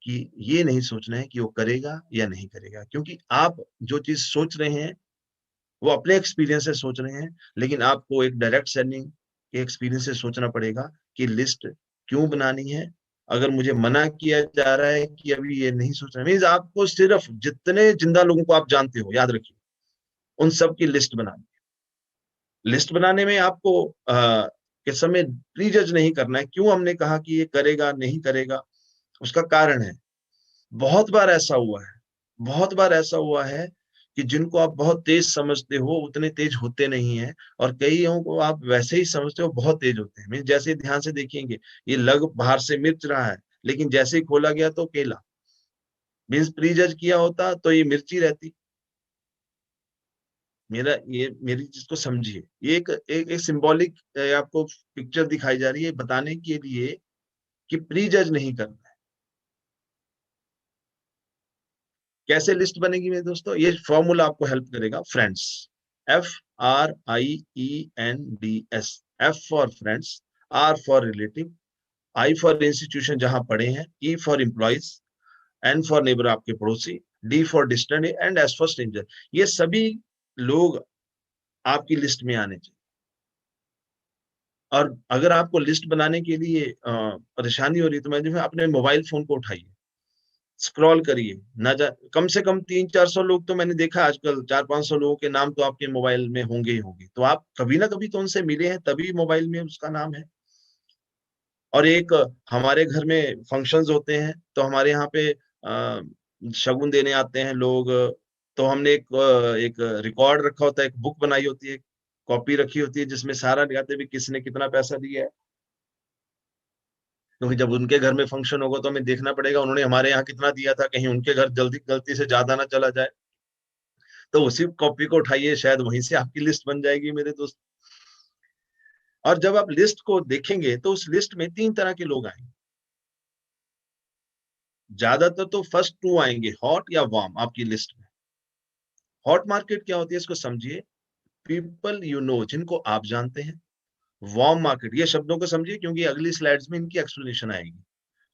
कि ये नहीं सोचना है कि वो करेगा या नहीं करेगा, क्योंकि आप जो चीज सोच रहे हैं वो अपने एक्सपीरियंस से सोच रहे हैं, लेकिन आपको एक डायरेक्ट सेलिंग के एक्सपीरियंस से सोचना पड़ेगा कि लिस्ट क्यों बनानी है। अगर मुझे मना किया जा रहा है कि अभी ये नहीं सोचना, मीन्स आपको सिर्फ जितने जिंदा लोगों को आप जानते हो, याद रखिए, उन सब की लिस्ट बनानी है। लिस्ट बनाने में आपको के समय प्री जज नहीं करना है, क्यों हमने कहा कि ये करेगा नहीं करेगा, उसका कारण है। बहुत बार ऐसा हुआ है, बहुत बार ऐसा हुआ है कि जिनको आप बहुत तेज समझते हो उतने तेज होते नहीं है, और कईयों को आप वैसे ही समझते हो बहुत तेज होते हैं। मीन जैसे ध्यान से देखेंगे, ये लग बाहर से मिर्च रहा है, लेकिन जैसे ही खोला गया तो केला। मीन्स प्री जज किया होता तो ये मिर्ची रहती। मेरी चीज को समझिए, ये एक सिंबॉलिक आपको पिक्चर दिखाई जा रही है बताने के लिए कि प्री जज नहीं करना है। कैसे लिस्ट बनेगी मेरे दोस्तों, ये फॉर्मूला आपको हेल्प करेगा, friends, FRIENDS। F for friends, R for relative, I for institution जहां पढ़े हैं, E for employees, N for neighbour आपके पड़ोसी, D for distant, and S for stranger. ये सभी लोग आपकी लिस्ट में आने चाहिए। और अगर आपको लिस्ट बनाने के लिए परेशानी हो रही है तो मैं जो है अपने मोबाइल फोन को उठाइए, स्क्रॉल करिए, ना जा कम से कम 300-400 लोग तो मैंने देखा आजकल, 400-500 लोगों के नाम तो आपके मोबाइल में होंगे ही होंगे, तो आप कभी ना कभी तो उनसे मिले हैं, तभी मोबाइल में उसका नाम है। और एक हमारे घर में फंक्शंस होते हैं तो हमारे यहाँ पे शगुन देने आते हैं लोग, तो हमने एक रिकॉर्ड रखा होता है, एक बुक बनाई होती है, कॉपी रखी होती है जिसमें सारा दिखाते भी किसने कितना पैसा दिया है। क्योंकि जब उनके घर में फंक्शन होगा तो हमें देखना पड़ेगा उन्होंने हमारे यहाँ कितना दिया था, कहीं उनके घर जल्दी गलती से ज्यादा ना चला जाए। तो उसी कॉपी को उठाइए, शायद वहीं से आपकी लिस्ट बन जाएगी मेरे दोस्त। और जब आप लिस्ट को देखेंगे तो उस लिस्ट में 3 तरह के लोग आएंगे। ज्यादातर तो फर्स्ट 2 आएंगे, हॉट या वार्म, आपकी लिस्ट में। हॉट मार्केट क्या होती है इसको समझिए, पीपल यू नो, जिनको आप जानते हैं। वार्म मार्केट, ये शब्दों को समझिए क्योंकि अगली स्लाइड्स में इनकी एक्सप्लेनेशन आएगी।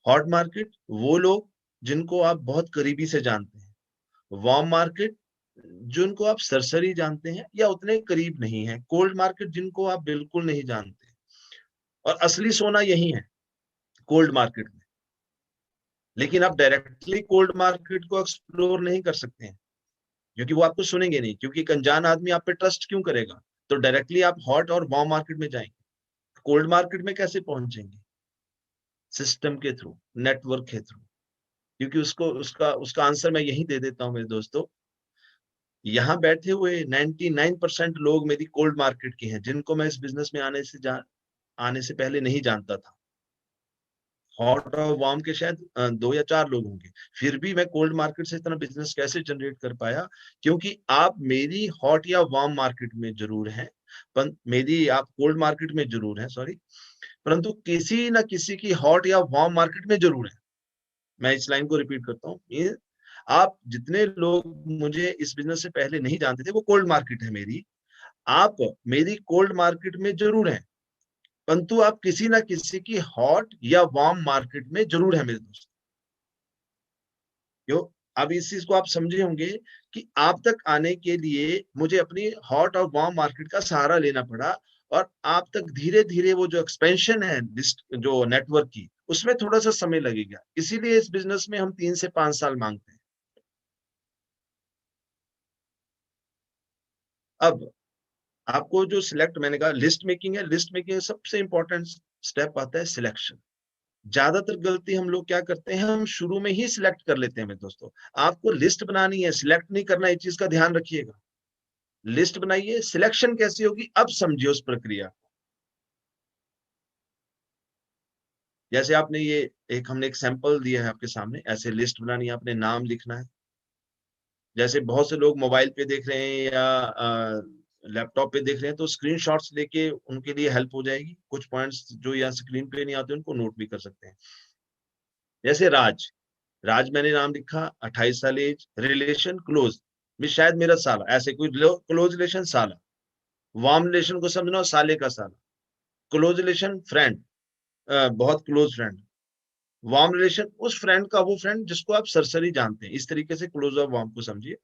हॉट मार्केट वो लोग जिनको आप बहुत करीबी से जानते हैं। वार्म मार्केट जिनको आप सरसरी जानते हैं या उतने करीब नहीं है। कोल्ड मार्केट जिनको आप बिल्कुल नहीं जानते। और असली सोना यही है, कोल्ड मार्केट में। लेकिन आप डायरेक्टली कोल्ड मार्केट को एक्सप्लोर नहीं कर सकते हैं क्योंकि वो आपको सुनेंगे नहीं, क्योंकि एक अनजान आदमी आप पे ट्रस्ट क्यों करेगा। तो डायरेक्टली आप हॉट और वार्म मार्केट में जाएंगे। कोल्ड मार्केट में कैसे पहुंचेंगे, सिस्टम के थ्रू, नेटवर्क के थ्रू। क्योंकि उसको उसका उसका आंसर मैं यही दे देता हूं मेरे दोस्तों। यहाँ बैठे हुए 99% लोग मेरी कोल्ड मार्केट के हैं, जिनको मैं इस बिजनेस में आने से पहले नहीं जानता था। हॉट और वार्म के शायद 2 या 4 लोग होंगे, फिर भी मैं कोल्ड मार्केट से इतना बिजनेस कैसे जनरेट कर पाया? क्योंकि आप मेरी हॉट या वार्म मार्केट में जरूर हैं, पर मेरी आप कोल्ड मार्केट में जरूर हैं, सॉरी, परंतु किसी ना किसी की हॉट या वार्म मार्केट में जरूर है। मैं इस लाइन को रिपीट करता हूँ, ये आप जितने लोग मुझे इस बिजनेस से पहले नहीं जानते थे, वो कोल्ड मार्केट है मेरी, आप मेरी कोल्ड मार्केट में जरूर हैं, परंतु आप किसी ना किसी की हॉट या वार्म मार्केट में जरूर है मेरे दोस्त। क्यों? अब इस चीज को आप समझे होंगे कि आप तक आने के लिए मुझे अपनी हॉट और वार्म मार्केट का सहारा लेना पड़ा, और आप तक धीरे धीरे वो जो एक्सपेंशन है लिस्ट जो नेटवर्क की, उसमें थोड़ा सा समय लगेगा। इसीलिए इस बिजनेस में हम 3 से 5 साल मांगते हैं। अब आपको जो सिलेक्ट, मैंने कहा लिस्ट मेकिंग है, लिस्ट मेकिंग में सबसे इंपॉर्टेंट स्टेप आता है सिलेक्शन। ज्यादातर गलती हम लोग क्या करते हैं, हम शुरू में ही सिलेक्ट कर लेते हैं मेरे दोस्तों। आपको लिस्ट बनानी है, सिलेक्ट नहीं करना, इस चीज का ध्यान रखिएगा। लिस्ट बनाइए, सिलेक्शन कैसी होगी अब समझिए उस प्रक्रिया। जैसे आपने ये एक, हमने एक सैंपल दिया है आपके सामने, ऐसे लिस्ट बनानी है, आपने नाम लिखना है। जैसे बहुत से लोग मोबाइल पे देख रहे हैं या लैपटॉप पे देख रहे हैं, तो स्क्रीनशॉट्स लेके उनके लिए हेल्प हो जाएगी। कुछ पॉइंट्स जो या स्क्रीन पे नहीं आते उनको नोट भी कर सकते हैं। जैसे राज, राज मैंने नाम लिखा, 28 साल एज, रिलेशन क्लोज, में शायद मेरा साला, ऐसे कोई क्लोज रिलेशन साला। वार्म रिलेशन को समझना, साले का साला। क्लोज रिलेशन फ्रेंड, बहुत क्लोज फ्रेंड। वार्म रिलेशन उस फ्रेंड का वो फ्रेंड जिसको आप सरसरी जानते हैं। इस तरीके से क्लोज और वार्म को समझिए।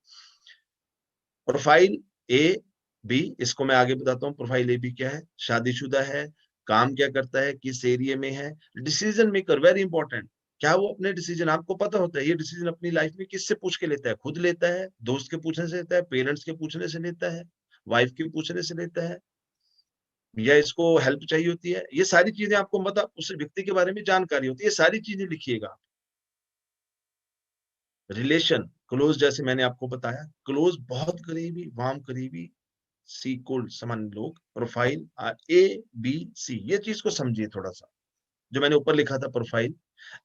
प्रोफाइल ए बी, इसको मैं आगे बताता हूँ। प्रोफाइल ए बी क्या है, शादीशुदा है, काम क्या करता है, किस एरिया में है, डिसीजन मेकर, वेरी इंपॉर्टेंट। क्या वो अपने डिसीजन, आपको पता होता है ये डिसीजन अपनी लाइफ में किससे पूछ के लेता है? खुद लेता है, दोस्त के पूछने से लेता है, पेरेंट्स के पूछने से लेता है, वाइफ के पूछने से लेता है, या इसको हेल्प चाहिए होती है? ये सारी चीजें आपको मतलब उस व्यक्ति के बारे में जानकारी होती है, ये सारी चीजें लिखिएगा। रिलेशन क्लोज, जैसे मैंने आपको बताया, क्लोज बहुत करीबी, वार्म करीबी, सी कोल्ड सामान्य लोग। प्रोफाइल ए बी सी, ये चीज को समझिए थोड़ा सा, जो मैंने ऊपर लिखा था। प्रोफाइल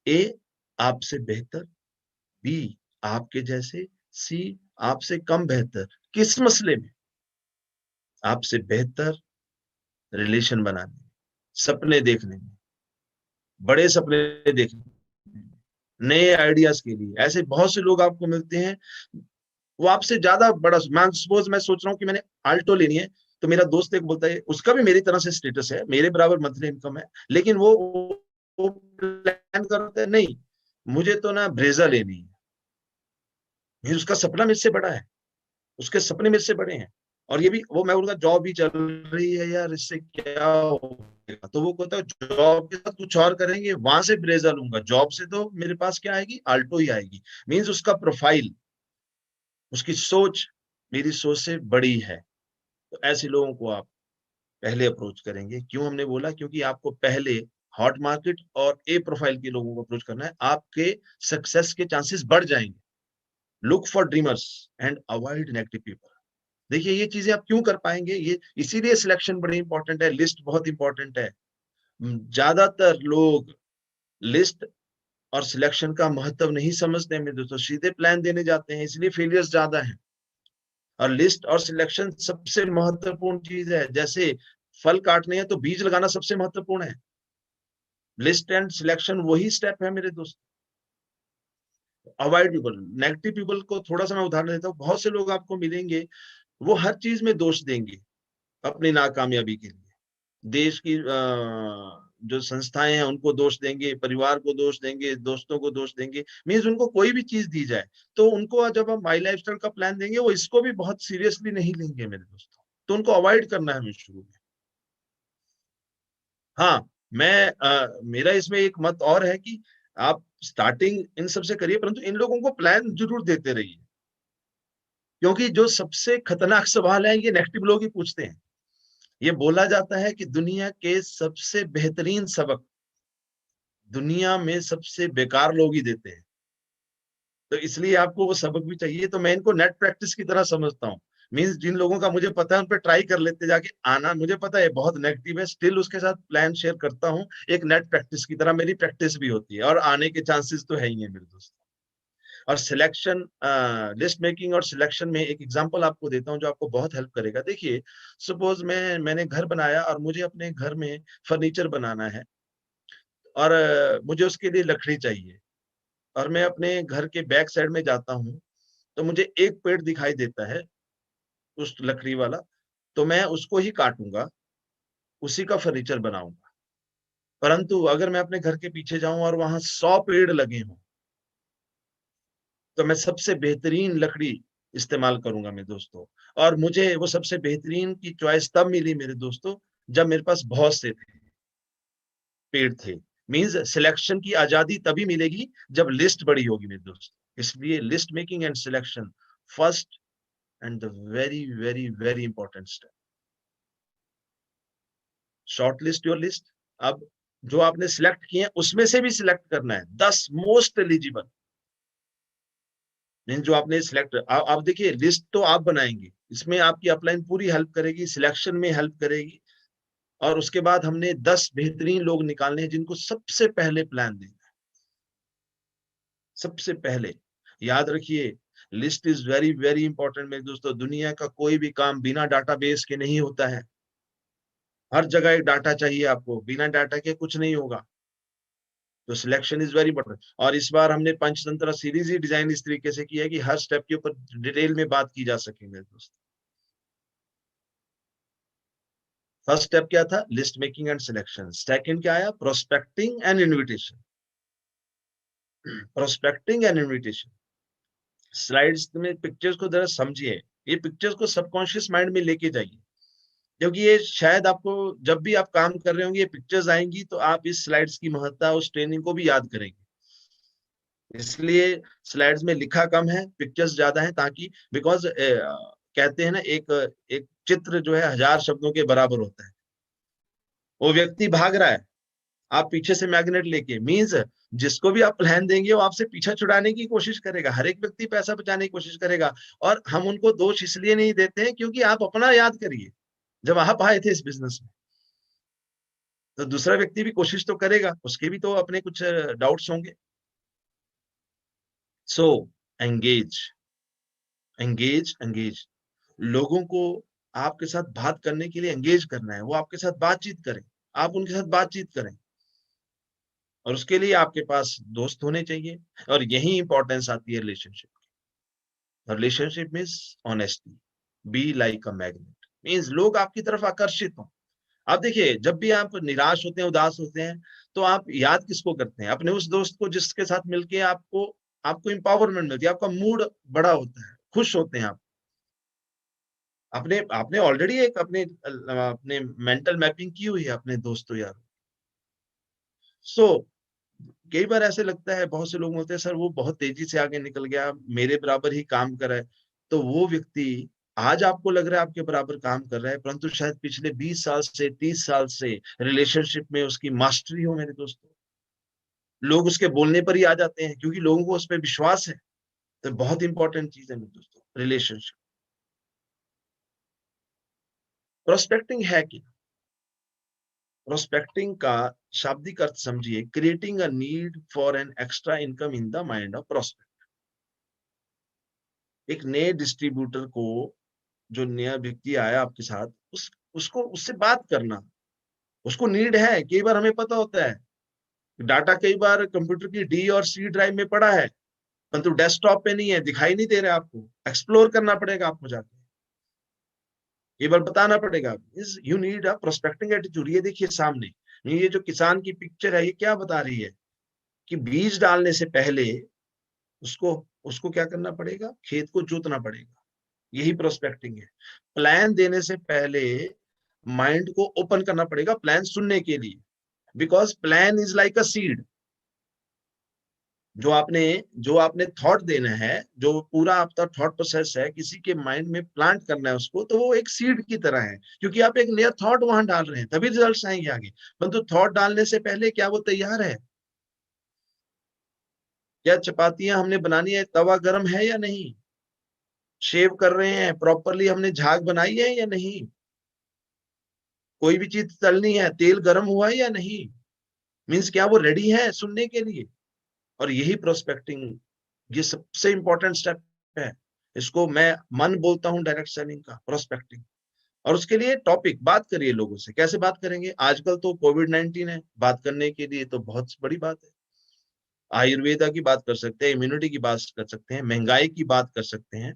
ए आपसे बेहतर, बी आपके जैसे, सी आपसे कम बेहतर। किस मसले में? आपसे बेहतर रिलेशन बनाने में, सपने देखने में, बड़े सपने देखने में, नए आइडियाज के लिए। ऐसे बहुत से लोग आपको मिलते हैं, वो आपसे ज्यादा बड़ा, मैं सपोज मैं सोच रहा हूँ कि मैंने आल्टो लेनी है, तो मेरा दोस्त एक बोलता है, उसका भी मेरी तरह से स्टेटस है, मेरे बराबर मंथली इनकम है, लेकिन वो प्लान करता है, नहीं मुझे तो ना ब्रेजा लेनी है। ये उसका सपना मुझसे बड़ा है, उसके सपने मुझसे बड़े हैं। और ये भी वो, मैं बोलूंगा जॉब भी चल रही है यार, इससे क्या होगा? तो वो कहता है जॉब के साथ कुछ और करेंगे, वहां से ब्रेजा लूंगा, जॉब से तो मेरे पास क्या आएगी, आल्टो ही आएगी। मीन्स उसका प्रोफाइल, उसकी सोच मेरी सोच से बड़ी है। तो ऐसे लोगों को आप पहले अप्रोच करेंगे। क्यों हमने बोला? क्योंकि आपको पहले हॉट मार्केट और ए प्रोफाइल के लोगों को अप्रोच करना है, आपके सक्सेस के चांसेस बढ़ जाएंगे। Look for dreamers and avoid negative people. देखिए ये चीजें आप क्यों कर पाएंगे, ये इसीलिए सिलेक्शन बड़ी इंपॉर्टेंट है, लिस्ट बहुत इंपॉर्टेंट है। ज्यादातर लोग लिस्ट और सिलेक्शन का महत्व नहीं समझते हैं मेरे दोस्तों, सीधे प्लान देने जाते हैं, इसलिए फेलियर्स ज्यादा है। और लिस्ट और सिलेक्शन सबसे महत्वपूर्ण चीज है। जैसे फल काटने हैं तो बीज लगाना सबसे महत्वपूर्ण है, लिस्ट एंड सिलेक्शन वही स्टेप है मेरे दोस्त। अवॉइड पीपल, नेगेटिव पीपल को थोड़ा सा मैं उदाहरण देता हूँ। बहुत से लोग आपको मिलेंगे, वो हर चीज में दोष देंगे अपनी नाकामयाबी के लिए। देश की जो संस्थाएं हैं उनको दोष देंगे, परिवार को दोष देंगे, दोस्तों को दोष देंगे। मीन्स उनको कोई भी चीज दी जाए तो उनको जब हम माई लाइफस्टाइल का प्लान देंगे, वो इसको भी बहुत सीरियसली नहीं लेंगे मेरे दोस्तों। तो उनको अवॉइड करना है हमें शुरू में। हाँ, मेरा इसमें एक मत और है कि आप स्टार्टिंग इन सबसे करिए, परंतु इन लोगों को प्लान जरूर देते रहिए। क्योंकि जो सबसे खतरनाक सवाल है ये नेगेटिव लोग ही पूछते हैं। ये बोला जाता है कि दुनिया के सबसे बेहतरीन सबक दुनिया में सबसे बेकार लोग ही देते हैं। तो इसलिए आपको वो सबक भी चाहिए। तो मैं इनको नेट प्रैक्टिस की तरह समझता हूँ। मीन्स जिन लोगों का मुझे पता है उन पे ट्राई कर लेते जाके आना, मुझे पता है बहुत नेगेटिव है, स्टिल उसके साथ प्लान शेयर करता हूँ, एक नेट प्रैक्टिस की तरह मेरी प्रैक्टिस भी होती है और आने के चांसेस तो है ही है मेरे दोस्त। और सिलेक्शन, लिस्ट मेकिंग और सिलेक्शन में एक एग्जांपल आपको देता हूँ जो आपको बहुत हेल्प करेगा। देखिए, सपोज मैंने घर बनाया और मुझे अपने घर में फर्नीचर बनाना है और मुझे उसके लिए लकड़ी चाहिए, और मैं अपने घर के बैक साइड में जाता हूँ, तो मुझे एक पेड़ दिखाई देता है उस लकड़ी वाला, तो मैं उसको ही काटूंगा, उसी का फर्नीचर बनाऊंगा। परंतु अगर मैं अपने घर के पीछे जाऊं और वहां 100 पेड़ लगे हों, तो मैं सबसे बेहतरीन लकड़ी इस्तेमाल करूंगा मेरे दोस्तों। और मुझे वो सबसे बेहतरीन की चॉइस तब मिली मेरे दोस्तों, जब मेरे पास बहुत से थे, पेड़ थे। मींस सिलेक्शन की आजादी तभी मिलेगी जब लिस्ट बड़ी होगी मेरे दोस्तों। इसलिए list making and selection first and the very very very important step. Short list your list. अब जो आपने सिलेक्ट किए हैं उसमें से भी सिलेक्ट करना है 10 मोस्ट एलिजिबल, मीन जो आपने सिलेक्ट। आप देखिए, लिस्ट तो आप बनाएंगे, इसमें आपकी अपलाइन पूरी हेल्प करेगी, सिलेक्शन में हेल्प करेगी, और उसके बाद हमने 10 बेहतरीन लोग निकालने हैं जिनको सबसे पहले प्लान देना है। सबसे पहले याद रखिए, list is very very important मेरे दोस्तों। दुनिया का कोई भी काम बिना डाटाबेस के नहीं होता है। हर जगह एक डाटा चाहिए आपको, बिना डाटा के कुछ नहीं होगा। तो सिलेक्शन इज वेरी इंपॉर्टेंट। और इस बार हमने पंचतंत्र सीरीज ही डिजाइन इस तरीके से किया है कि हर स्टेप के ऊपर डिटेल में बात की जा सके मेरे दोस्त। फर्स्ट स्टेप क्या था? List making and selection. Second क्या आया? Prospecting and invitation. Prospecting and invitation. Slides में पिक्चर्स को जरा समझिए, ये पिक्चर्स को सबकॉन्शियस माइंड में लेके जाइए, क्योंकि ये शायद आपको जब भी आप काम कर रहे होंगे ये पिक्चर्स आएंगी, तो आप इस स्लाइड्स की महत्ता, उस ट्रेनिंग को भी याद करेंगे। इसलिए स्लाइड्स में लिखा कम है, पिक्चर्स ज्यादा है, ताकि बिकॉज कहते हैं ना, एक एक चित्र जो है 1000 शब्दों के बराबर होता है। वो व्यक्ति भाग रहा है, आप पीछे से मैग्नेट लेके, मीन्स जिसको भी आप प्लान देंगे वो आपसे पीछा छुड़ाने की कोशिश करेगा। हर एक व्यक्ति पैसा बचाने की कोशिश करेगा, और हम उनको दोष इसलिए नहीं देते हैं क्योंकि आप अपना याद करिए, जब आप आए थे इस बिजनेस में, तो दूसरा व्यक्ति भी कोशिश तो करेगा, उसके भी तो अपने कुछ डाउट्स होंगे। सो एंगेज एंगेज एंगेज, लोगों को आपके साथ बात करने के लिए एंगेज करना है, वो आपके साथ बातचीत करें, आप उनके साथ बातचीत करें, और उसके लिए आपके पास दोस्त होने चाहिए। और यही इंपॉर्टेंस आती है रिलेशनशिप की। Relationship means honesty, be like a magnet, means लोग आपकी तरफ आकर्षित हों। आप देखिए, जब भी आप निराश होते हैं, उदास होते हैं, तो आप याद किसको करते हैं? अपने उस दोस्त को जिसके साथ मिलके आपको आपको एम्पावरमेंट मिलती है, आपका मूड बड़ा होता है, खुश होते हैं आप। अपने आपने ऑलरेडी एक अपने अपने मेंटल मैपिंग की हुई है अपने दोस्तों यार। सो कई बार ऐसे लगता है, बहुत से लोग होते हैं, सर वो बहुत तेजी से आगे निकल गया, मेरे बराबर ही काम कर रहा है। तो वो व्यक्ति आज आपको लग रहा है आपके बराबर काम कर रहा है, परंतु शायद पिछले 20 साल से 30 साल से रिलेशनशिप में उसकी मास्टरी हो मेरे दोस्तों। लोग उसके बोलने पर ही आ जाते हैं क्योंकि लोगों को उस पर विश्वास है। तो बहुत इंपॉर्टेंट चीज है मेरे दोस्तों रिलेशनशिप। प्रोस्पेक्टिंग है क्या? प्रोस्पेक्टिंग का शाब्दिक अर्थ समझिए, creating a need for an extra income in the mind of prospect. एक नए डिस्ट्रीब्यूटर को, जो नया व्यक्ति आया आपके साथ, उसको उससे बात करना, उसको नीड है। कई बार हमें पता होता है डाटा कई बार कंप्यूटर की डी और सी ड्राइव में पड़ा है, परंतु डेस्कटॉप पे नहीं है, दिखाई नहीं दे रहा है, आपको एक्सप्लोर करना पड़ेगा आपको जाके, कई बार बताना पड़ेगा। Is you need a prospecting attitude. ये देखिए सामने, ये जो किसान की पिक्चर है, ये क्या बता रही है कि बीज डालने से पहले उसको उसको क्या करना पड़ेगा? खेत को जोतना पड़ेगा। यही प्रोस्पेक्टिंग है। प्लान देने से पहले माइंड को ओपन करना पड़ेगा प्लान सुनने के लिए, because plan is like a seed. जो आपने थॉट देना है, जो पूरा आपका थॉट प्रोसेस है, किसी के माइंड में प्लांट करना है उसको, तो वो एक सीड की तरह है, क्योंकि आप एक नया थॉट वहां डाल रहे हैं, तभी रिजल्ट्स आएंगे आगे। परंतु थॉट डालने से पहले क्या वो तैयार है? क्या चपातियां हमने बनानी है, तवा गर्म है या नहीं? शेव कर रहे हैं प्रॉपरली, हमने झाग बनाई है या नहीं, कोई भी चीज तलनी है तेल गर्म हुआ है या नहीं, मीन्स क्या वो रेडी है सुनने के लिए। और यही प्रोस्पेक्टिंग, ये सबसे इंपॉर्टेंट स्टेप है। इसको मैं मन बोलता हूं डायरेक्ट सेलिंग का, प्रोस्पेक्टिंग। और उसके लिए टॉपिक बात करिए लोगों से। कैसे बात करेंगे? आजकल तो कोविड-19 है, बात करने के लिए तो बहुत बड़ी बात है। आयुर्वेदा की बात कर सकते हैं, इम्यूनिटी की बात कर सकते हैं, महंगाई की बात कर सकते हैं।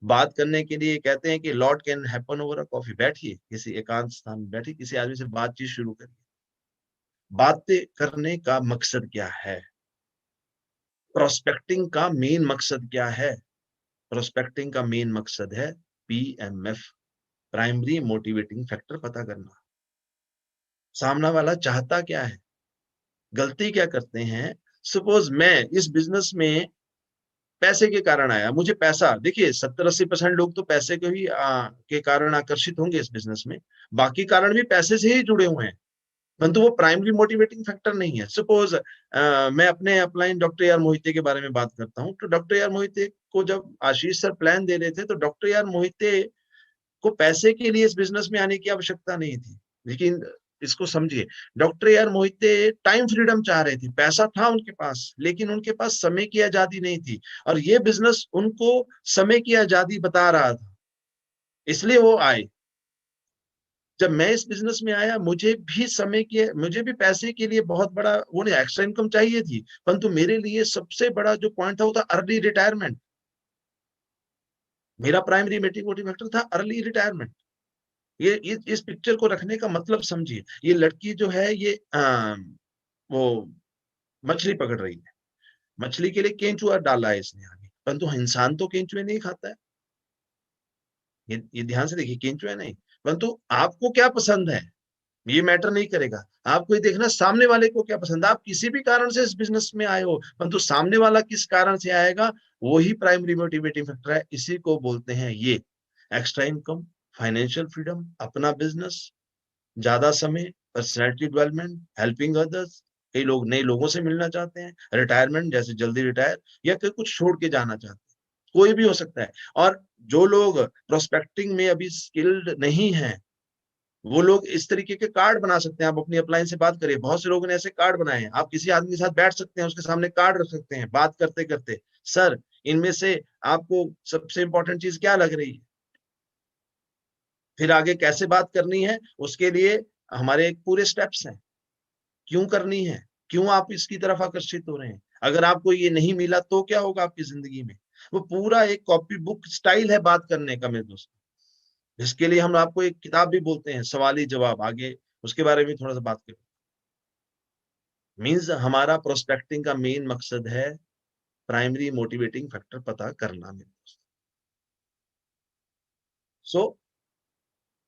बात करने के लिए कहते हैं कि lot can happen over a coffee. बैठिए किसी एकांत स्थान में, बैठिए किसी आदमी से बातचीत शुरू करिए। बातें करने का मकसद क्या है? प्रोस्पेक्टिंग का मेन मकसद क्या है? प्रोस्पेक्टिंग का मेन मकसद है पीएमएफ, प्राइमरी मोटिवेटिंग फैक्टर पता करना। सामना वाला चाहता क्या है? गलती क्या करते हैं? सपोज मैं इस बिजनेस में पैसे के कारण आया, मुझे पैसा, देखिए 70-80% लोग तो पैसे के ही के कारण आकर्षित होंगे इस बिजनेस में, बाकी कारण भी पैसे से ही जुड़े हुए हैं, परंतु वो प्राइमरी मोटिवेटिंग फैक्टर नहीं है। सपोज मैं अपने अपलाइन डॉक्टर यार मोहिते के बारे में बात करता हूँ, तो डॉक्टर यार मोहिते को जब आशीष सर प्लान दे रहे थे, तो डॉक्टर यार मोहिते को पैसे के लिए इस बिजनेस में आने की आवश्यकता नहीं थी। लेकिन इसको समझिए, डॉक्टर यार मोहिते टाइम फ्रीडम चाह रहे थे, पैसा था उनके पास, लेकिन उनके पास समय की आजादी नहीं थी, और ये बिजनेस उनको समय की आजादी बता रहा था, इसलिए वो आए। जब मैं इस बिजनेस में आया, मुझे भी समय की, मुझे भी पैसे के लिए बहुत बड़ा वो नहीं, एक्स्ट्रा इनकम चाहिए थी, परंतु मेरे लिए सबसे बड़ा जो पॉइंट था वो था अर्ली रिटायरमेंट। मेरा प्राइमरी मोटिवेटिंग फैक्टर था अर्ली रिटायरमेंट। ये इस पिक्चर को रखने का मतलब समझिए। ये लड़की जो है, ये वो मछली पकड़ रही है, मछली के लिए केंचुआ डाला है इसने आगे, परंतु इंसान तो केंचुए नहीं खाता है। ये ध्यान से देखिए, केंचुए नहीं। परंतु आपको क्या पसंद है ये मैटर नहीं करेगा। आपको ये देखना सामने वाले को क्या पसंद है। आप किसी भी कारण से इस बिजनेस में आए हो, परंतु सामने वाला किस कारण से आएगा, वही प्राइमरी मोटिवेटिंग फैक्टर है। इसी को बोलते हैं ये एक्स्ट्रा इनकम, फाइनेंशियल फ्रीडम, अपना बिजनेस, ज्यादा समय, पर्सनैलिटी डेवलपमेंट, हेल्पिंग अदर्स। कई लोग नए लोगों से मिलना चाहते हैं, रिटायरमेंट जैसे जल्दी रिटायर, या फिर कुछ छोड़ के जाना चाहते हैं, कोई भी हो सकता है। और जो लोग प्रोस्पेक्टिंग में अभी स्किल्ड नहीं है, वो लोग इस तरीके के कार्ड बना सकते हैं। आप अपनी अपलाइन से बात करिए, बहुत से लोगों ने ऐसे कार्ड बनाए हैं। आप किसी आदमी के साथ बैठ सकते हैं, उसके सामने कार्ड रख सकते हैं, बात करते करते, सर इनमें से आपको सबसे इंपॉर्टेंट चीज क्या लग रही है, फिर आगे कैसे बात करनी है, उसके लिए हमारे एक पूरे स्टेप्स हैं। क्यों करनी है, क्यों आप इसकी तरफ आकर्षित हो रहे हैं, अगर आपको ये नहीं मिला तो क्या होगा आपकी जिंदगी में। वो पूरा एक कॉपी बुक स्टाइल है बात करने का मेरे दोस्त। इसके लिए हम आपको एक किताब भी बोलते हैं, सवाली जवाब, आगे उसके बारे में थोड़ा सा बात करें। मीन्स हमारा प्रोस्पेक्टिंग का मेन मकसद है प्राइमरी मोटिवेटिंग फैक्टर पता करना मेरे दोस्त। सो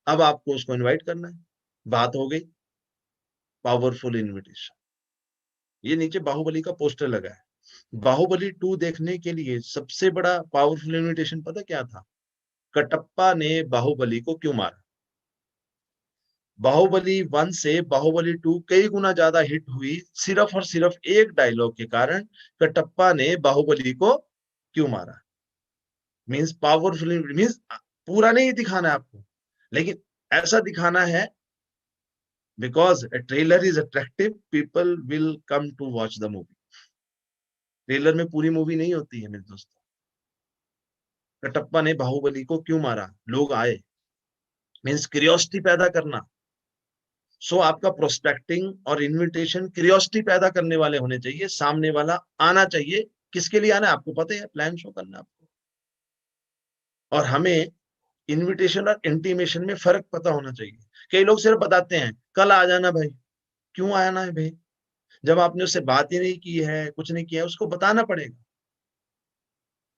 अब आपको उसको इनवाइट करना है। बात हो गई, पावरफुल इनविटेशन। ये नीचे बाहुबली का पोस्टर लगा है। बाहुबली 2 देखने के लिए सबसे बड़ा पावरफुल इनविटेशन पता क्या था? कटप्पा ने बाहुबली को क्यों मारा। बाहुबली 1 से बाहुबली 2 कई गुना ज्यादा हिट हुई, सिर्फ और सिर्फ एक डायलॉग के कारण। कटप्पा ने बाहुबली को क्यों मारा। मीन्स पावरफुल, मीन्स पूरा नहीं दिखाना है आपको, लेकिन ऐसा दिखाना है, because a trailer is attractive, people will come to watch the movie। Trailer में पूरी मूवी नहीं होती है मेरे दोस्तों। कटप्पा ने बाहुबली को क्यों मारा, लोग आए, मीन्स क्यूरियोसिटी पैदा करना। सो आपका प्रोस्पेक्टिंग और इनविटेशन क्यूरियोसिटी पैदा करने वाले होने चाहिए, सामने वाला आना चाहिए। किसके लिए आना है आपको पता है, प्लान शो करना है आपको। और हमें इनविटेशन और इंटीमेशन में फर्क पता होना चाहिए। कई लोग सिर्फ बताते हैं कल आ जाना भाई, क्यों आना है भाई, जब आपने उससे बात ही नहीं की है, कुछ नहीं किया है, उसको बताना पड़ेगा,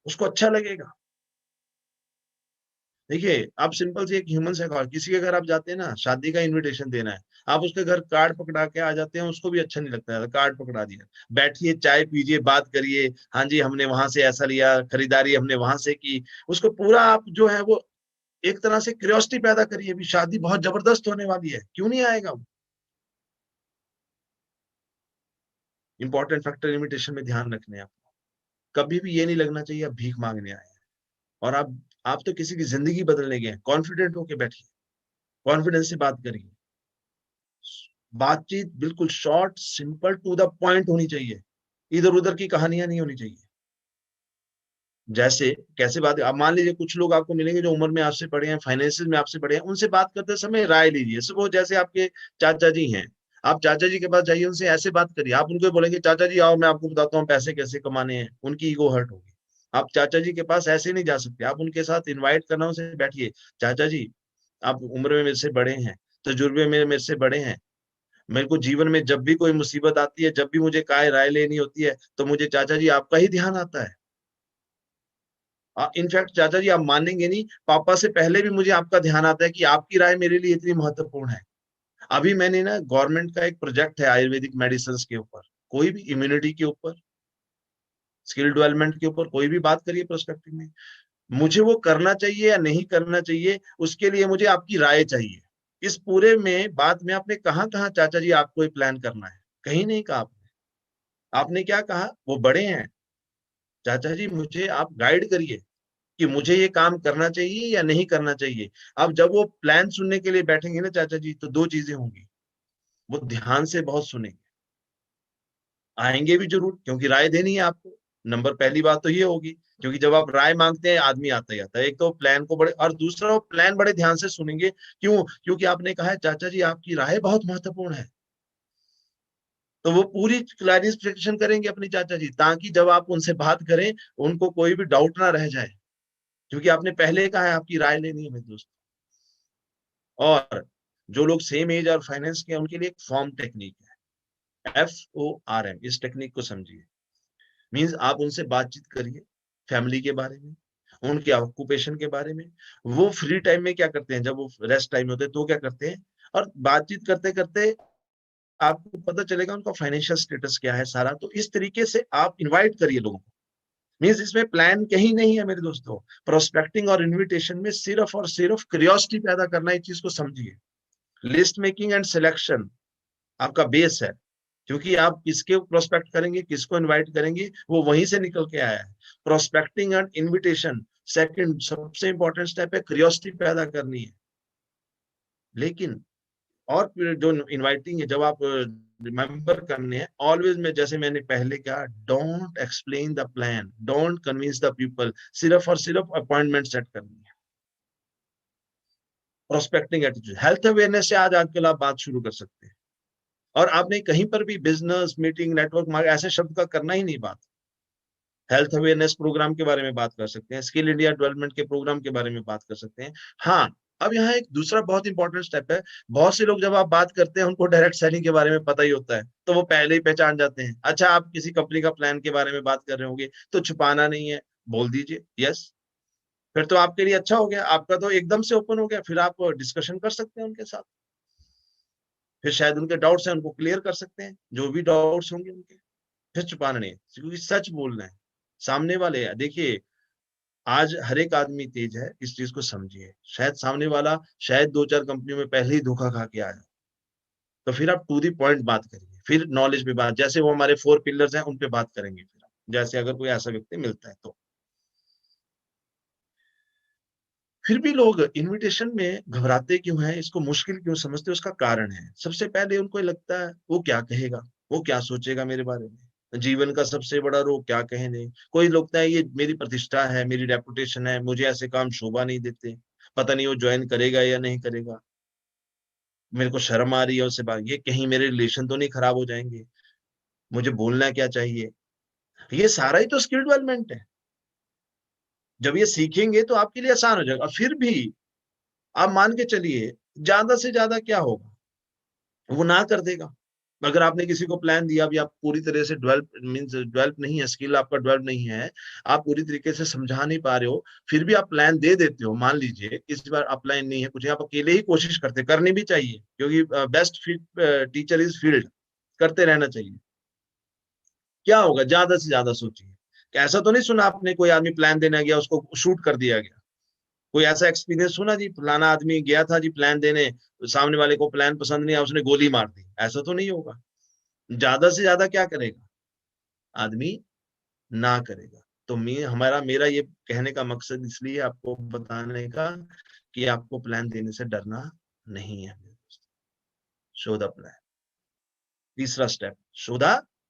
उसको अच्छा लगेगा। देखिए आप सिंपल सी एक ह्यूमन साइकोलॉजी, किसी के घर आप जाते हैं ना, शादी का इनविटेशन देना है, आप उसके घर कार्ड पकड़ा के आ जाते हैं, उसको भी अच्छा नहीं लगता है, कार्ड पकड़ा दिया, बैठिए चाय पीजिए बात करिए, हाँ जी हमने वहां से ऐसा लिया, खरीदारी हमने वहां से की, उसको पूरा आप जो है वो एक तरह से क्यूरियोसिटी पैदा करिए, अभी शादी बहुत जबरदस्त होने वाली है, क्यों नहीं आएगा वो। इंपॉर्टेंट फैक्टर इनविटेशन में ध्यान रखने हैं आपको, कभी भी ये नहीं लगना चाहिए आप भीख मांगने आए हैं। और आप तो किसी की जिंदगी बदलने गए, कॉन्फिडेंट होके बैठिए, कॉन्फिडेंस से बात करिए। बातचीत बिल्कुल short, simple, to the point होनी चाहिए, इधर उधर की कहानियां नहीं होनी चाहिए। जैसे कैसे बात, अब मान लीजिए कुछ लोग आपको मिलेंगे जो उम्र में आपसे बड़े हैं, फाइनेंशियल में आपसे बड़े हैं, उनसे बात करते समय राय लीजिए। सपोज जैसे आपके चाचा जी हैं, आप चाचा जी के पास जाइए, उनसे ऐसे बात करिए, आप उनको बोलेंगे चाचा जी आओ मैं आपको बताता हूँ पैसे कैसे कमाने हैं, उनकी ईगो हर्ट होगी। आप चाचा जी के पास ऐसे नहीं जा सकते, आप उनके साथ इन्वाइट करना, उनसे बैठिए, चाचा जी आप उम्र में मेरे से बड़े हैं, तजुर्बे में मेरे से बड़े हैं, मेरे को जीवन में जब भी कोई मुसीबत आती है, जब भी मुझे काय राय लेनी होती है, तो मुझे चाचा जी आपका ही ध्यान आता है। इनफैक्ट चाचा जी आप मानेंगे नहीं, पापा से पहले भी मुझे आपका ध्यान आता है कि आपकी राय मेरे लिए इतनी महत्वपूर्ण है। अभी मैंने ना गवर्नमेंट का एक प्रोजेक्ट है आयुर्वेदिक मेडिसिन के ऊपर, कोई भी इम्यूनिटी के ऊपर, स्किल डेवलपमेंट के ऊपर, कोई भी बात करिए प्रोस्पेक्टिव में, मुझे वो करना चाहिए या नहीं करना चाहिए, उसके लिए मुझे आपकी राय चाहिए। इस पूरे में बात में आपने कहाँ चाचा जी आपको ये प्लान करना है, कहीं नहीं कहा आपने। आपने क्या कहा, वो बड़े हैं, चाचा जी मुझे आप गाइड करिए कि मुझे ये काम करना चाहिए या नहीं करना चाहिए। अब जब वो प्लान सुनने के लिए बैठेंगे ना चाचा जी, तो दो चीजें होंगी, वो ध्यान से बहुत सुनेंगे, आएंगे भी जरूर क्योंकि राय देनी है आपको। नंबर पहली बात तो ये होगी, क्योंकि जब आप राय मांगते हैं आदमी आता ही आता है, एक तो प्लान को बड़े, और दूसरा वो प्लान बड़े ध्यान से सुनेंगे। क्यों? क्योंकि आपने कहा है चाचा जी आपकी राय बहुत महत्वपूर्ण है, तो वो पूरी क्लैरिफिकेशन करेंगे अपनी चाचा जी, ताकि जब आप उनसे बात करें उनको कोई भी डाउट ना रह जाए, क्योंकि आपने पहले कहा है आपकी राय लेनी है मेरे दोस्त। और जो लोग सेम एज और फाइनेंस के हैं उनके लिए एक फॉर्म टेक्निक है, FORM, इस टेक्निक को समझिए। मींस आप उनसे बातचीत करिए फैमिली के बारे में, उनके ऑक्यूपेशन के बारे में, वो फ्री टाइम में क्या करते हैं, जब वो रेस्ट टाइम होते हैं तो क्या करते हैं, और बातचीत करते करते आपको पता चलेगा उनका फाइनेंशियल स्टेटस क्या है सारा। तो इस तरीके से आप इनवाइट करिए लोगों को। मींस इसमें प्लान कहीं नहीं है मेरे दोस्तों, प्रोस्पेक्टिंग और इनविटेशन में सिर्फ और सिर्फ क्यूरियोसिटी पैदा करना, इस चीज को समझिए। लिस्ट मेकिंग एंड सिलेक्शन आपका बेस है, क्योंकि आप किसके प्रोस्पेक्ट करेंगे, किसको इनवाइट करेंगे, वो वहीं से निकल के आया है। प्रोस्पेक्टिंग एंड इनविटेशन सेकंड सबसे इंपॉर्टेंट स्टेप है, क्यूरियोसिटी पैदा करनी है। लेकिन और फिर जो इनवाइटिंग है, जब आप रिमेंबर करने हैं ऑलवेज में, जैसे मैंने पहले कहा, don't explain the plan, don't convince the people, सिर्फ और सिर्फ अपॉइंटमेंट सेट करनी है। प्रोस्पेक्टिंग एटीट्यूड, हेल्थ अवेयरनेस से आज आजकल आप बात शुरू कर सकते हैं, और आपने कहीं पर भी बिजनेस मीटिंग नेटवर्क मार्केट ऐसे शब्द का करना ही नहीं बात। हेल्थ अवेयरनेस प्रोग्राम के बारे में बात कर सकते हैं, स्किल इंडिया डेवलपमेंट के प्रोग्राम के बारे में बात कर सकते हैं। हाँ, अब यहाँ एक दूसरा बहुत इंपॉर्टेंट स्टेप है, बहुत से लोग जब आप बात करते हैं उनको डायरेक्ट सेलिंग के बारे में पता ही होता है, तो वो पहले ही पहचान जाते हैं। अच्छा, आप किसी कंपनी का प्लान के बारे में बात कर रहे होंगे तो छुपाना नहीं है, बोल दीजिए यस, फिर तो आपके लिए अच्छा हो गया, आपका तो एकदम से ओपन हो गया, फिर आप डिस्कशन कर सकते हैं उनके साथ, फिर शायद उनके डाउट्स हैं उनको क्लियर कर सकते हैं, जो भी डाउट्स होंगे उनके। फिर छुपाना नहीं है, क्योंकि सच बोलना है। सामने वाले, देखिए आज हर एक आदमी तेज है, इस चीज को समझिए। शायद सामने वाला शायद दो चार कंपनियों में पहले ही धोखा खा के आया, तो फिर आप टू दी पॉइंट बात करिए, फिर नॉलेज पे बात, जैसे वो हमारे 4 पिलर्स हैं उन पे बात करेंगे फिर जैसे अगर कोई ऐसा व्यक्ति मिलता है तो। फिर भी लोग इनविटेशन में घबराते क्यों हैं, इसको मुश्किल क्यों समझते हैं, उसका कारण है, सबसे पहले उनको लगता है वो क्या कहेगा, वो क्या सोचेगा मेरे बारे में, जीवन का सबसे बड़ा रोग क्या कहने। कोई लगता है ये मेरी प्रतिष्ठा है, मेरी रेपुटेशन है, मुझे ऐसे काम शोभा नहीं देते, पता नहीं वो ज्वाइन करेगा या नहीं करेगा, मेरे को शर्म आ रही है उससे बात, ये कहीं मेरे रिलेशन तो नहीं खराब हो जाएंगे, मुझे बोलना क्या चाहिए। ये सारा ही तो स्किल डेवलपमेंट है, जब ये सीखेंगे तो आपके लिए आसान हो जाएगा। फिर भी आप मान के चलिए ज्यादा से ज्यादा क्या होगा, वो ना कर देगा। अगर आपने किसी को प्लान दिया, अभी आप पूरी तरह से डेवलप नहीं है, स्किल आपका डेवलप नहीं है, आप पूरी तरीके से समझा नहीं पा रहे हो, फिर भी आप प्लान दे देते हो, मान लीजिए इस बार अपलाइन नहीं है कुछ, आप अकेले ही कोशिश करते, करनी भी चाहिए क्योंकि बेस्ट टीचर इज फील्ड, करते रहना चाहिए। क्या होगा, ज्यादा से ज्यादा सोचिए कि ऐसा तो नहीं सुना आपने कोई आदमी प्लान देने गया उसको शूट कर दिया गया, कोई ऐसा एक्सपीरियंस सुना जी फलाना आदमी गया था जी प्लान देने, सामने वाले को प्लान पसंद नहीं आया उसने गोली मार दी, ऐसा तो नहीं होगा। ज्यादा से ज्यादा क्या करेगा आदमी, ना करेगा। तो मेरा ये कहने का मकसद इसलिए आपको बताने का कि आपको प्लान देने से डरना नहीं है। Show the plan. तीसरा step, show the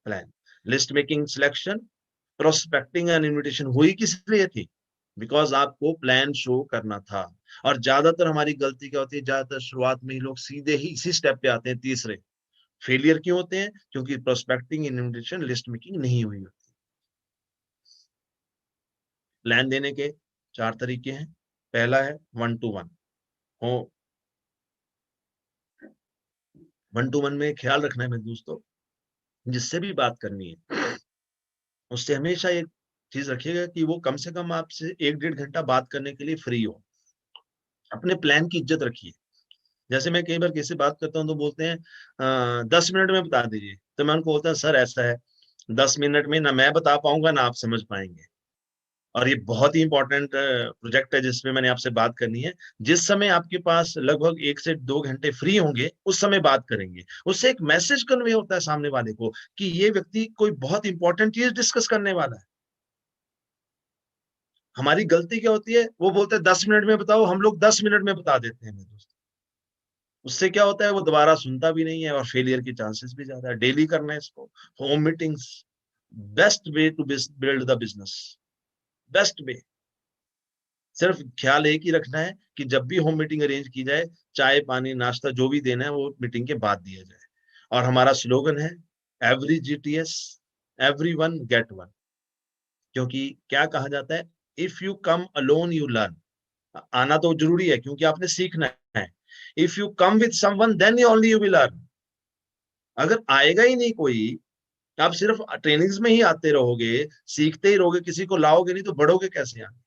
plan. List making, selection, prospecting and invitation हुई किस लिए थी? बिकॉज आपको प्लान शो करना था। और ज्यादातर हमारी गलती क्या होती है, ज्यादातर शुरुआत में ही लोग सीधे ही इसी स्टेप पे आते हैं, तीसरे। फेलियर क्यों होते हैं? क्योंकि प्रोस्पेक्टिंग, इन्विटेशन, लिस्ट मेकिंग नहीं हुई होती। प्लान देने के 4 तरीके हैं। पहला है 1 to 1 हो। 1 to 1 में ख्याल रखना है मेरे दोस्तों, जिससे भी बात करनी है उससे हमेशा एक चीज रखिएगा कि वो कम से कम आपसे 1-1.5 घंटा बात करने के लिए फ्री हो। अपने प्लान की इज्जत रखिए। जैसे मैं कई बार किसी से बात करता हूँ तो बोलते हैं 10 मिनट में बता दीजिए, तो मैं उनको बोलता हूँ सर ऐसा है 10 मिनट में ना मैं बता पाऊंगा ना आप समझ पाएंगे। और ये बहुत ही इंपॉर्टेंट प्रोजेक्ट है जिसमें मैंने आपसे बात करनी है। जिस समय आपके पास लगभग 1 से 2 घंटे फ्री होंगे उस समय बात करेंगे। उससे एक मैसेज कन्वे होता है सामने वाले को कि ये व्यक्ति कोई बहुत इंपॉर्टेंट चीज डिस्कस करने वाला है। हमारी गलती क्या होती है, वो बोलते हैं 10 मिनट में बताओ, हम लोग 10 मिनट में बता देते हैं मेरे दोस्त। उससे क्या होता है, वो दोबारा सुनता भी नहीं है और फेलियर के चांसेस भी ज्यादा है। डेली करना है इसको। Home meetings, best way to build the business, best way. सिर्फ ख्याल एक ही रखना है कि जब भी होम मीटिंग अरेंज की जाए, चाय पानी नाश्ता जो भी देना है वो मीटिंग के बाद दिया जाए। और हमारा स्लोगन है every GTS every one get one. क्योंकि क्या कहा जाता है, if you come alone you learn. आना तो जरूरी है क्योंकि आपने सीखना है। If you come with someone then only you will learn. अगर आएगा ही नहीं कोई, आप सिर्फ ट्रेनिंग्स में ही आते रहोगे, सीखते ही रहोगे, किसी को लाओगे नहीं तो बढ़ोगे कैसे आगे?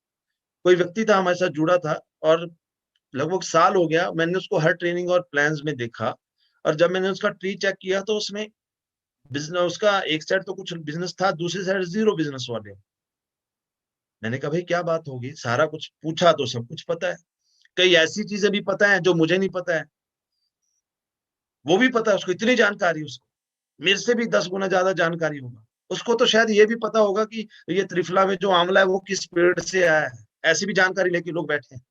कोई व्यक्ति था हमारे साथ जुड़ा था और लगभग साल हो गया, मैंने उसको हर ट्रेनिंग और प्लान्स में देखा। और जब मैंने उसका ट्री चेक किया तो उसमें बिजनेस, उसका एक साइड तो कुछ बिजनेस था, दूसरी साइड जीरो बिजनेस वाले। मैंने कहा भाई क्या बात होगी, सारा कुछ पूछा तो सब कुछ पता है, कई ऐसी चीजें भी पता है जो मुझे नहीं पता है, वो भी पता है उसको, इतनी जानकारी उसको, मेरे से भी 10 गुना ज्यादा जानकारी होगा उसको। तो शायद ये भी पता होगा कि ये त्रिफला में जो आंवला है वो किस पेड़ से आया है। ऐसी भी जानकारी लेके लोग बैठे हैं।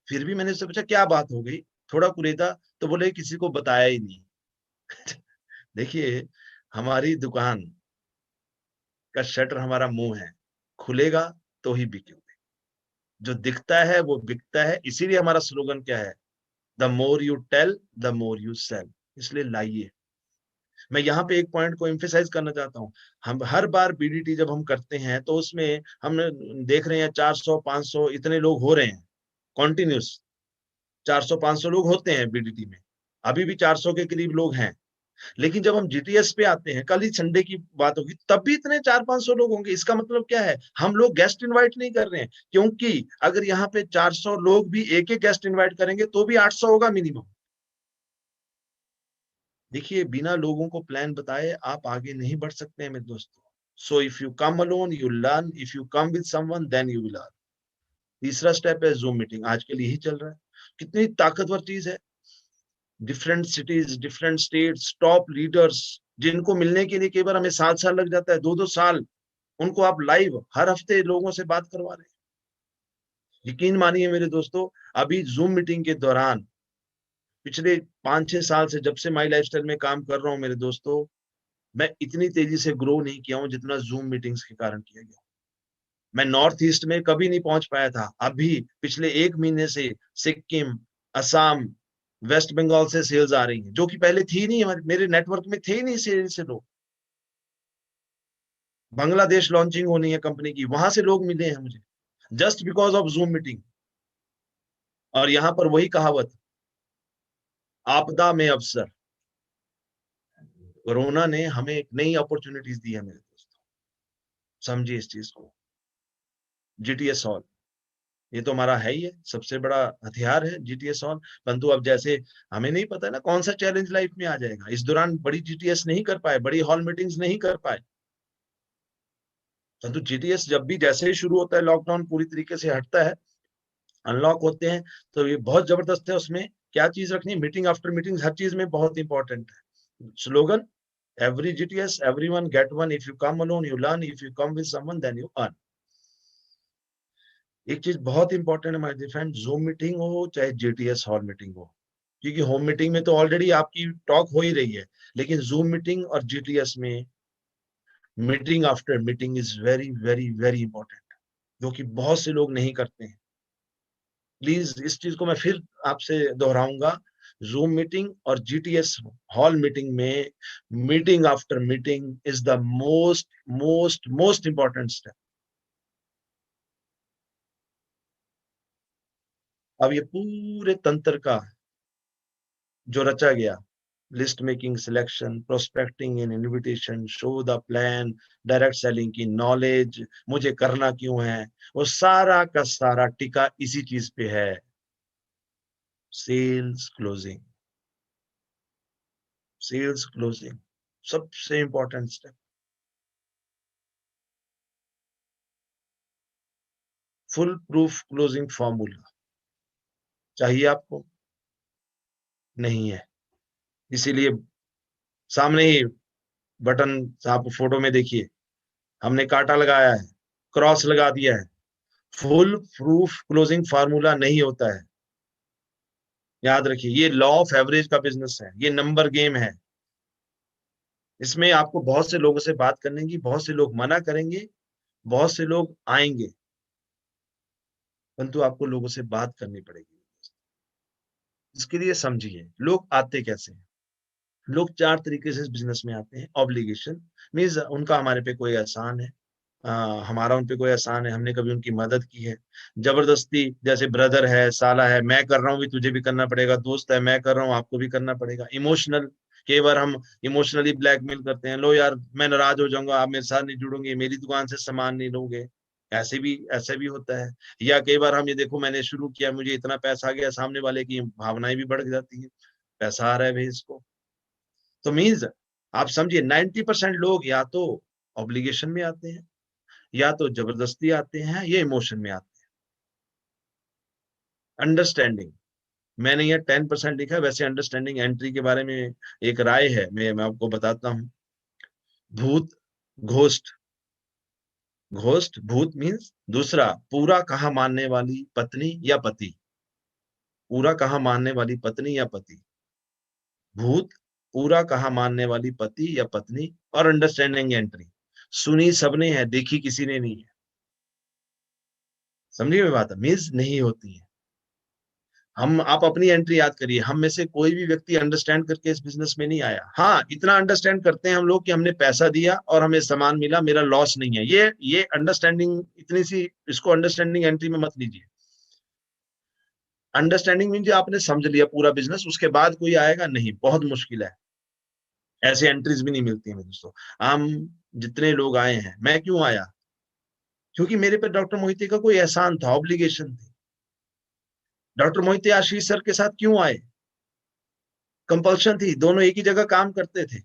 फिर भी मैंने उससे पूछा क्या बात हो गई, थोड़ा कुरेदा, तो बोले किसी को बताया ही नहीं। देखिए, हमारी दुकान का शटर हमारा मुंह है, खुलेगा तो ही बिकेंगे। जो दिखता है वो बिकता है। इसीलिए हमारा स्लोगन क्या है, the more you tell the more you sell. इसलिए लाइए। मैं यहाँ पे एक पॉइंट को एम्फेसाइज करना चाहता हूँ। हम हर बार बीडीटी जब हम करते हैं तो उसमें हम देख रहे हैं 400-500 इतने लोग हो रहे हैं कॉन्टिन्यूस। 400-500 लोग होते हैं बीडीटी में, अभी भी 400 के करीब लोग हैं। लेकिन जब हम जीटीएस पे आते हैं, कल ही संडे की बात होगी, तब भी इतने 400-500 लोग होंगे। इसका मतलब क्या है, हम लोग गेस्ट इनवाइट नहीं कर रहे हैं। क्योंकि अगर यहाँ पे 400 लोग भी एक एक गेस्ट इनवाइट करेंगे तो भी 800 होगा मिनिमम। देखिए, बिना लोगों को प्लान बताए आप आगे नहीं बढ़ सकते हैं मेरे दोस्तों। So if you come alone you learn, if you come with someone then you will learn. तीसरा स्टेप है जूम मीटिंग, आज के लिए ही चल रहा है। कितनी ताकतवर चीज है। Different cities, different states, top leaders, जिनको मिलने के लिए कई बार हमें 7 साल लग जाता है, 2-2 साल, उनको आप लाइव हर हफ्ते लोगों से बात करवा रहे हैं। यकीन मानिए मेरे दोस्तों, अभी जूम मीटिंग के दौरान पिछले 5-6 साल से, जब से माई लाइफस्टाइल में काम कर रहा हूँ मेरे दोस्तों, मैं इतनी तेजी से ग्रो नहीं किया हूँ जितना जूम मीटिंग्स के कारण किया गया। मैं नॉर्थ ईस्ट में कभी नहीं पहुंच पाया था, अभी पिछले 1 महीने से सिक्किम, असम, वेस्ट बंगाल से सेल्स आ रही हैं, जो कि पहले थी नहीं, मेरे नेटवर्क में थे ही नहीं सेल्स से लोग। बांग्लादेश लॉन्चिंग होनी है कंपनी की, वहां से लोग मिले हैं मुझे, just because of zoom meeting. और यहाँ पर वही कहावत, आपदा में अवसर। कोरोना ने हमें एक नई अपॉर्चुनिटीज दी है मेरे दोस्तों, समझिए इस चीज को। जीटीएस हॉल, ये तो हमारा है ही है, सबसे बड़ा हथियार है जीटीएस हॉल। परंतु अब जैसे हमें नहीं पता ना कौन सा चैलेंज लाइफ में आ जाएगा, इस दौरान बड़ी जीटीएस नहीं कर पाए, बड़ी हॉल मीटिंग्स नहीं कर पाए। परंतु जीटीएस जब भी जैसे ही शुरू होता है, लॉकडाउन पूरी तरीके से हटता है, अनलॉक होते हैं, तो ये बहुत जबरदस्त है। उसमें क्या चीज रखनी है, मीटिंग आफ्टर मीटिंग हर चीज में बहुत इंपॉर्टेंट है। Slogan, Every GTS, everyone get one. If you come alone, you learn. If you come with someone, then you earn. एक चीज बहुत इंपॉर्टेंट है माय फ्रेंड, जूम मीटिंग हो चाहे जीटीएस हॉल मीटिंग हो, क्योंकि होम मीटिंग में तो ऑलरेडी आपकी टॉक हो ही रही है, लेकिन जूम मीटिंग और जीटीएस में meeting after meeting is very very very important, जो कि बहुत से लोग नहीं करते हैं। प्लीज इस चीज को मैं फिर आपसे दोहराऊंगा, जूम मीटिंग और जीटीएस हॉल मीटिंग में meeting after meeting is the most most most important step. अब ये पूरे तंत्र का जो रचा गया, list making, selection, prospecting in invitation, show the plan, direct selling की नॉलेज, मुझे करना क्यों है, वो सारा का सारा टिका इसी चीज पे है, सेल्स क्लोजिंग। सेल्स क्लोजिंग सबसे important step. Full proof closing formula चाहिए आपको? नहीं है, इसीलिए सामने ही बटन, आप फोटो में देखिए, हमने कांटा लगाया है, क्रॉस लगा दिया है। फुल प्रूफ क्लोजिंग फार्मूला नहीं होता है, याद रखिए। ये लॉ ऑफ एवरेज का बिजनेस है, ये नंबर गेम है। इसमें आपको बहुत से लोगों से बात करने की, बहुत से लोग मना करेंगे, बहुत से लोग आएंगे, परंतु आपको लोगों से बात करनी पड़ेगी। इसके लिए समझिए लोग आते कैसे हैं। लोग चार तरीके से इस बिजनेस में आते हैं। ऑब्लिगेशन मीन्स उनका हमारे पे कोई एहसान है, हमारा उन पे कोई एहसान है, हमने कभी उनकी मदद की है। जबरदस्ती, जैसे ब्रदर है, साला है, मैं कर रहा हूँ भी तुझे भी करना पड़ेगा, दोस्त है मैं कर रहा हूँ आपको भी करना पड़ेगा। इमोशनल, कई बार हम इमोशनली ब्लैकमेल करते हैं, लो यार मैं नाराज हो जाऊंगा, आप मेरे साथ नहीं जुड़ोगे, मेरी दुकान से सामान नहीं लोगे, ऐसे भी होता है। या कई बार हम ये देखो, मैंने शुरू किया, मुझे इतना पैसा आ गया, सामने वाले की भावनाएं भी बढ़ जाती है, पैसा आ रहा है भाई इसको। तो मीन्स आप समझिए 90% लोग या तो ऑब्लिगेशन में आते हैं, या तो जबरदस्ती आते हैं, या इमोशन में आते हैं। अंडरस्टैंडिंग, मैंने ये 10% लिखा है, वैसे अंडरस्टैंडिंग एंट्री के बारे में एक राय है, मैं आपको बताता हूँ। भूत, घोस्ट। घोस्ट, भूत मीन्स दूसरा, पूरा कहा मानने वाली पत्नी या पति, पूरा कहा मानने वाली पत्नी या पति। भूत, पूरा कहा मानने वाली पति या पत्नी। और अंडरस्टैंडिंग एंट्री, सुनी सबने है, देखी किसी ने नहीं है। समझिए मेरी बात, मीन्स नहीं होती है। हम, आप अपनी एंट्री याद करिए, हम में से कोई भी व्यक्ति अंडरस्टैंड करके इस बिजनेस में नहीं आया। हाँ, इतना अंडरस्टैंड करते हैं हम लोग कि हमने पैसा दिया और हमें सामान मिला, मेरा लॉस नहीं है। ये अंडरस्टैंडिंग, इतनी सी, इसको अंडरस्टैंडिंग एंट्री में मत लीजिए। अंडरस्टैंडिंग मीन जो आपने समझ लिया पूरा बिजनेस, उसके बाद कोई आएगा नहीं, बहुत मुश्किल है। ऐसी एंट्रीज भी नहीं मिलती है मेरे दोस्तों। हम जितने लोग आए हैं, मैं क्यों आया? क्योंकि मेरे पे डॉक्टर मोहिते का कोई एहसान था, ऑब्लिगेशन थी। डॉक्टर मोहिते आशीष सर के साथ क्यों आए? कंपल्शन थी, दोनों एक ही जगह काम करते थे।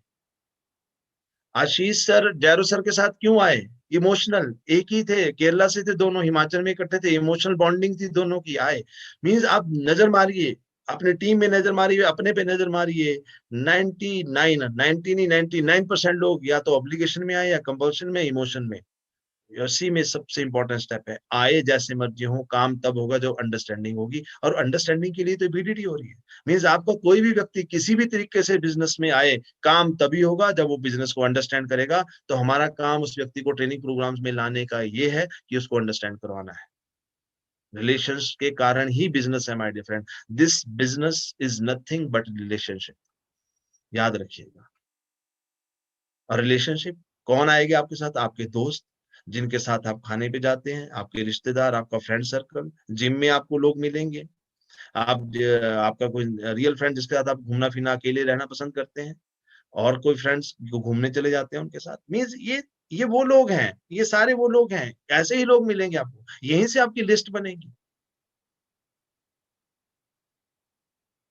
आशीष सर जैरो सर के साथ क्यों आए? इमोशनल, एक ही थे, केरला से थे दोनों, हिमाचल में इकट्ठे थे, इमोशनल बॉन्डिंग थी दोनों की, आए। मींस आप नजर मारिए, अपने टीम में नजर मारिए, अपने पे नजर मारिए, 99 लोग या तो ऑब्लिगेशन में आए, या कंपल्शन में, इमोशन में। इसी में सबसे इंपॉर्टेंट स्टेप है, आए जैसे मर्जी हो, काम तब होगा जब अंडरस्टैंडिंग होगी। और अंडरस्टैंडिंग के लिए तो बीडीटी हो रही है। मींस आपका कोई भी व्यक्ति किसी भी तरीके से बिजनेस में आए, काम तभी होगा जब वो बिजनेस को अंडरस्टैंड करेगा। तो हमारा काम उस व्यक्ति को ट्रेनिंग प्रोग्राम्स में लाने का ये है कि उसको अंडरस्टैंड करवाना है। रिलेशंस के कारण ही बिजनेस है my dear friend. This business is nothing but relationship, याद रखिएगा। और रिलेशनशिप कौन आएगा आपके साथ? आपके दोस्त, जिनके साथ आप खाने पे जाते हैं, आपके रिश्तेदार, आपका फ्रेंड सर्कल, जिम में आपको लोग मिलेंगे, आपका कोई रियल फ्रेंड जिसके साथ आप घूमना फिरना, अकेले रहना पसंद करते हैं, और कोई फ्रेंड्स जो घूमने चले जाते हैं उनके साथ। मीन्स ये वो लोग हैं, ये सारे वो लोग हैं, ऐसे ही लोग मिलेंगे आपको, यहीं से आपकी लिस्ट बनेगी।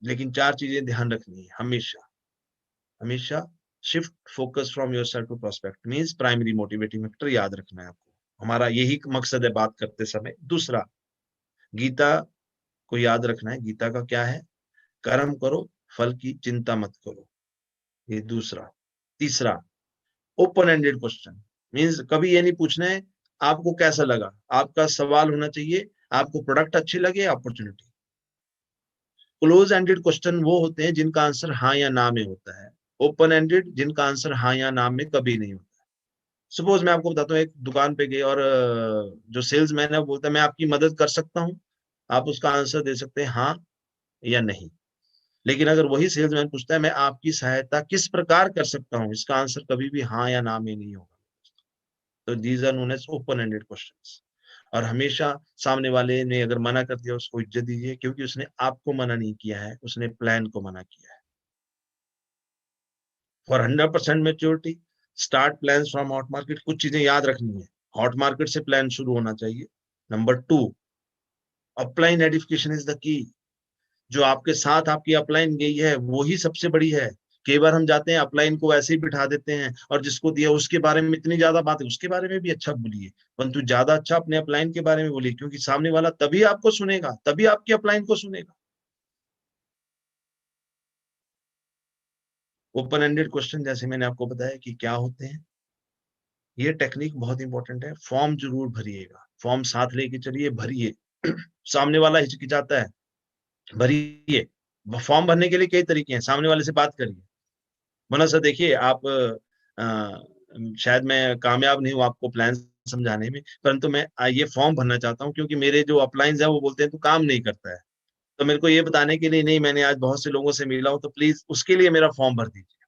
लेकिन चार चीजें ध्यान रखनी है हमेशा, हमेशा। Shift focus from yourself to prospect means primary motivating factor, याद रखना है आपको। हमारा यही मकसद है बात करते समय। दूसरा, गीता को याद रखना है। गीता का क्या है? कर्म करो, फल की चिंता मत करो, ये दूसरा। तीसरा, ओपन एंडेड क्वेश्चन, मीन्स कभी ये नहीं पूछना है आपको कैसा लगा, आपका सवाल होना चाहिए आपको प्रोडक्ट अच्छी लगे, अपॉर्चुनिटी। क्लोज एंडेड क्वेश्चन वो होते हैं जिनका आंसर हाँ या ना में होता है, ओपन एंडेड जिनका आंसर हाँ या ना में कभी नहीं होता। सपोज मैं आपको बताता हूँ, एक दुकान पे गए और जो सेल्समैन है वो बोलता है मैं आपकी मदद कर सकता हूँ, आप उसका आंसर दे सकते हैं हाँ या नहीं। लेकिन अगर वही सेल्समैन पूछता है मैं आपकी सहायता किस प्रकार कर सकता हूँ, इसका आंसर कभी भी हाँ या ना में नहीं होगा। तो these are known as open ended questions. और हमेशा सामने वाले ने अगर मना कर दिया उसको इज्जत दीजिए, क्योंकि उसने आपको मना नहीं किया है, उसने प्लान को मना किया है। For 100% maturity start plan from hot market. कुछ चीजें याद रखनी है, हॉट मार्केट से प्लान शुरू होना चाहिए। Number 2, upline edification is the key. जो आपके साथ आपकी अपलाइन गई है वो ही सबसे बड़ी है। कई बार हम जाते हैं अपलाइन को ऐसे ही बिठा देते हैं और जिसको दिया उसके बारे में इतनी ज्यादा बात है, उसके बारे में भी अच्छा बोलिए, परंतु ज्यादा अच्छा अपने अपलाइन के बारे में बोलिए, क्योंकि सामने वाला तभी आपको सुनेगा, तभी आपकी अपलाइन को सुनेगा। ओपन एंडेड क्वेश्चन जैसे मैंने आपको बताया कि क्या होते हैं, ये टेक्निक बहुत इंपॉर्टेंट है। फॉर्म जरूर भरिएगा, फॉर्म साथ लेके चलिए, भरिए। सामने वाला हिचकिचाता है, भरिए। फॉर्म भरने के लिए कई तरीके हैं, सामने वाले से बात करिए। वरना सर देखिए आप शायद मैं कामयाब नहीं हूँ आपको प्लान समझाने में, परंतु मैं ये फॉर्म भरना चाहता हूँ क्योंकि मेरे जो अपलाइंस है वो बोलते हैं तू काम नहीं करता है, तो मेरे को ये बताने के लिए नहीं, मैंने आज बहुत से लोगों से मिला हूँ, तो प्लीज उसके लिए मेरा फॉर्म भर दीजिए।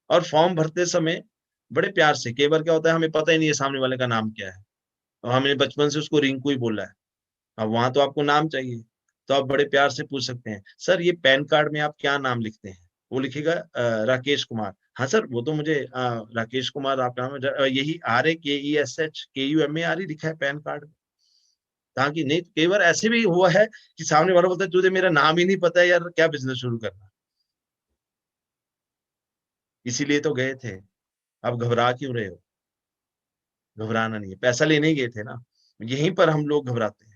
और फॉर्म भरते समय बड़े प्यार से, कई बार क्या होता है हमें पता ही नहीं है सामने वाले का नाम क्या है, और हमने बचपन से उसको रिंकू ही बोला है। अब वहां तो आपको नाम चाहिए, तो आप बड़े प्यार से पूछ सकते हैं सर ये पैन कार्ड में आप क्या नाम लिखते हैं, वो लिखेगा राकेश कुमार। हाँ सर वो तो मुझे राकेश कुमार आपका नाम है, यही RAKESH KUMAR ही लिखा है पैन कार्ड में। ताकि नहीं, कई बार ऐसे भी हुआ है कि सामने वाला बोलता है तुझे मेरा नाम ही नहीं पता है यार, क्या बिजनेस शुरू करना। इसीलिए तो गए थे, अब घबरा क्यों रहे हो? घबराना नहीं है, पैसा लेने ही गए थे ना। यहीं पर हम लोग घबराते हैं।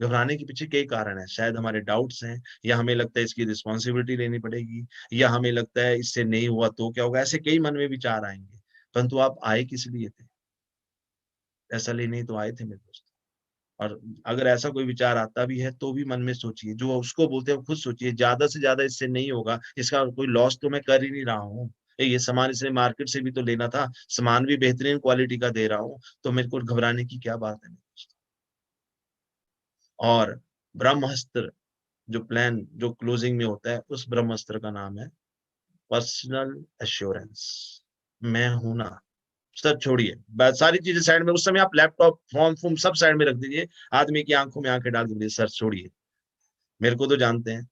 घबराने के पीछे कई कारण है, शायद हमारे डाउट्स हैं, या हमें लगता है इसकी रिस्पॉन्सिबिलिटी लेनी पड़ेगी, या हमें लगता है इससे नहीं हुआ तो क्या होगा, ऐसे कई मन में विचार आएंगे। परंतु आप आए किस लिए थे? ऐसा लेने ही तो आए थे मेरे दोस्त। और अगर ऐसा कोई विचार आता भी है तो भी मन में सोचिए, जो उसको बोलते हैं खुद सोचिए, ज्यादा से ज्यादा इससे नहीं होगा, इसका कोई लॉस तो मैं कर ही नहीं रहा हूँ। ये सामान इसे मार्केट से भी तो लेना था, सामान भी बेहतरीन क्वालिटी का दे रहा हूँ, तो मेरे को घबराने की क्या बात है मेरे दोस्त। और ब्रह्मास्त्र जो प्लान जो क्लोजिंग में होता है, उस ब्रह्मास्त्र का नाम है पर्सनल एश्योरेंस। मैं हूं ना। सर छोड़िए, सारी चीजें साइड में, उस समय आप लैपटॉप फॉर्म फॉर्म सब साइड में रख दीजिए, आदमी की आंखों में आंखें डाल दीजिए, सर छोड़िए, मेरे को तो जानते हैं।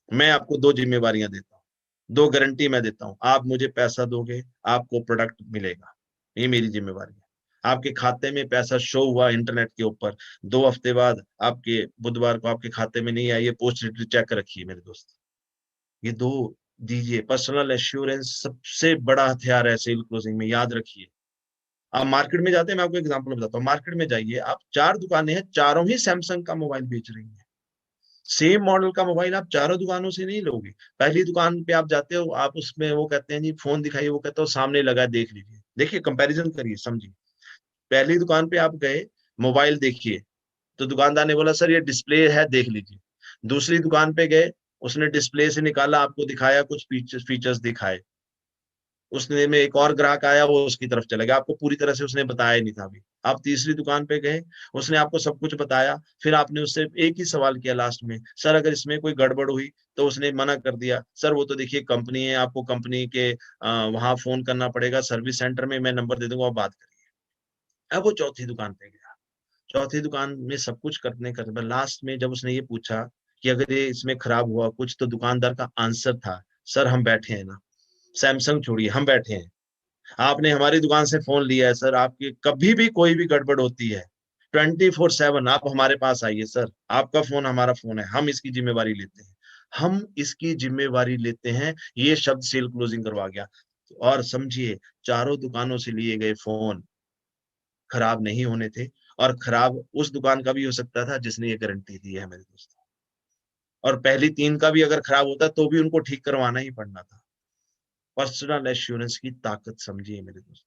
मैं आपको 2 जिम्मेवारियां देता हूँ, 2 गारंटी मैं देता हूँ, आप मुझे पैसा दोगे, आपको प्रोडक्ट मिलेगा, ये मेरी जिम्मेवारी है। आपके खाते में पैसा शो हुआ इंटरनेट के ऊपर, 2 हफ्ते बाद आपके बुधवार को आपके खाते में नहीं आई, ये पोस्ट चेक रखिए मेरे दोस्त। ये 2 दीजिए। पर्सनल एश्योरेंस सबसे बड़ा हथियार है सेल क्लोजिंग में, याद रखिए। आप मार्केट में जाते हैं, मैं आपको एग्जांपल बताता हूँ, मार्केट में जाइए आप, 4 दुकानें हैं, चारों ही सैमसंग का मोबाइल बेच रही हैं। सेम मॉडल का मोबाइल आप चारों दुकानों से नहीं लोगे। पहली दुकान पे आप जाते हो, आप उसमें वो कहते हैं जी फोन दिखाइए, वो कहते हो सामने लगा है देख लीजिए, देखिए कंपैरिजन करिए समझिए। पहली दुकान पे आप गए, मोबाइल देखिए, तो दुकानदार ने बोला सर ये डिस्प्ले है देख लीजिए। दूसरी दुकान पे गए, उसने डिस्प्ले से निकाला, आपको दिखाया, कुछ फीचर्स दिखाए। उसने में एक और ग्राहक आया, वो उसकी तरफ चला गया, आपको पूरी तरह से उसने बताया ही नहीं था अभी। आप तीसरी दुकान पे गए, उसने आपको सब कुछ बताया, फिर आपने उससे एक ही सवाल किया लास्ट में, सर अगर इसमें कोई गड़बड़ हुई, तो उसने मना कर दिया, सर वो तो देखिए कंपनी है, आपको कंपनी के वहां फोन करना पड़ेगा सर्विस सेंटर में, मैं नंबर दे दूंगा, आप बात करिए। अब वो चौथी दुकान पे गया, चौथी दुकान में सब कुछ करने कर लास्ट में जब उसने ये पूछा कि अगर ये इसमें खराब हुआ कुछ, तो दुकानदार का आंसर था, सर हम बैठे हैं ना, सैमसंग छोड़िए हम बैठे हैं, आपने हमारी दुकान से फोन लिया है सर, आपकी कभी भी कोई भी गड़बड़ होती है 24/7 आप हमारे पास आइए सर, आपका फोन हमारा फोन है, हम इसकी जिम्मेवारी लेते हैं, हम इसकी जिम्मेवारी लेते हैं। ये शब्द सेल क्लोजिंग करवा गया। और समझिए, चारों दुकानों से लिए गए फोन खराब नहीं होने थे, और खराब उस दुकान का भी हो सकता था जिसने ये गारंटी दी है मेरे दोस्तों। और पहली 3 का भी अगर खराब होता तो भी उनको ठीक करवाना ही पड़ना था। पर्सनल एश्योरेंस की ताकत समझिए मेरे दोस्त।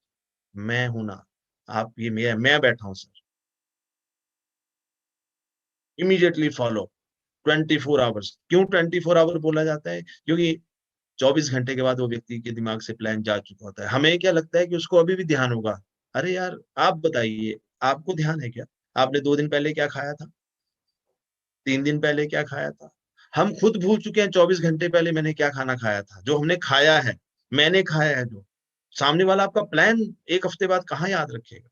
मैं हूं ना, आप ये मैं बैठा हूं सर। Immediately follow 24 hours. क्यों 24 आवर बोला जाता है? क्योंकि 24 घंटे के बाद वो व्यक्ति के दिमाग से प्लान जा चुका होता है। हमें क्या लगता है कि उसको अभी भी ध्यान होगा। अरे यार, आप बताइए, आपको ध्यान है क्या? आपने 2 दिन पहले क्या खाया था? 3 दिन पहले क्या खाया था? हम खुद भूल चुके हैं 24 घंटे पहले मैंने क्या खाना खाया था। जो हमने खाया है, मैंने खाया है जो। सामने वाला आपका प्लान 1 हफ्ते बाद कहाँ याद रखेगा?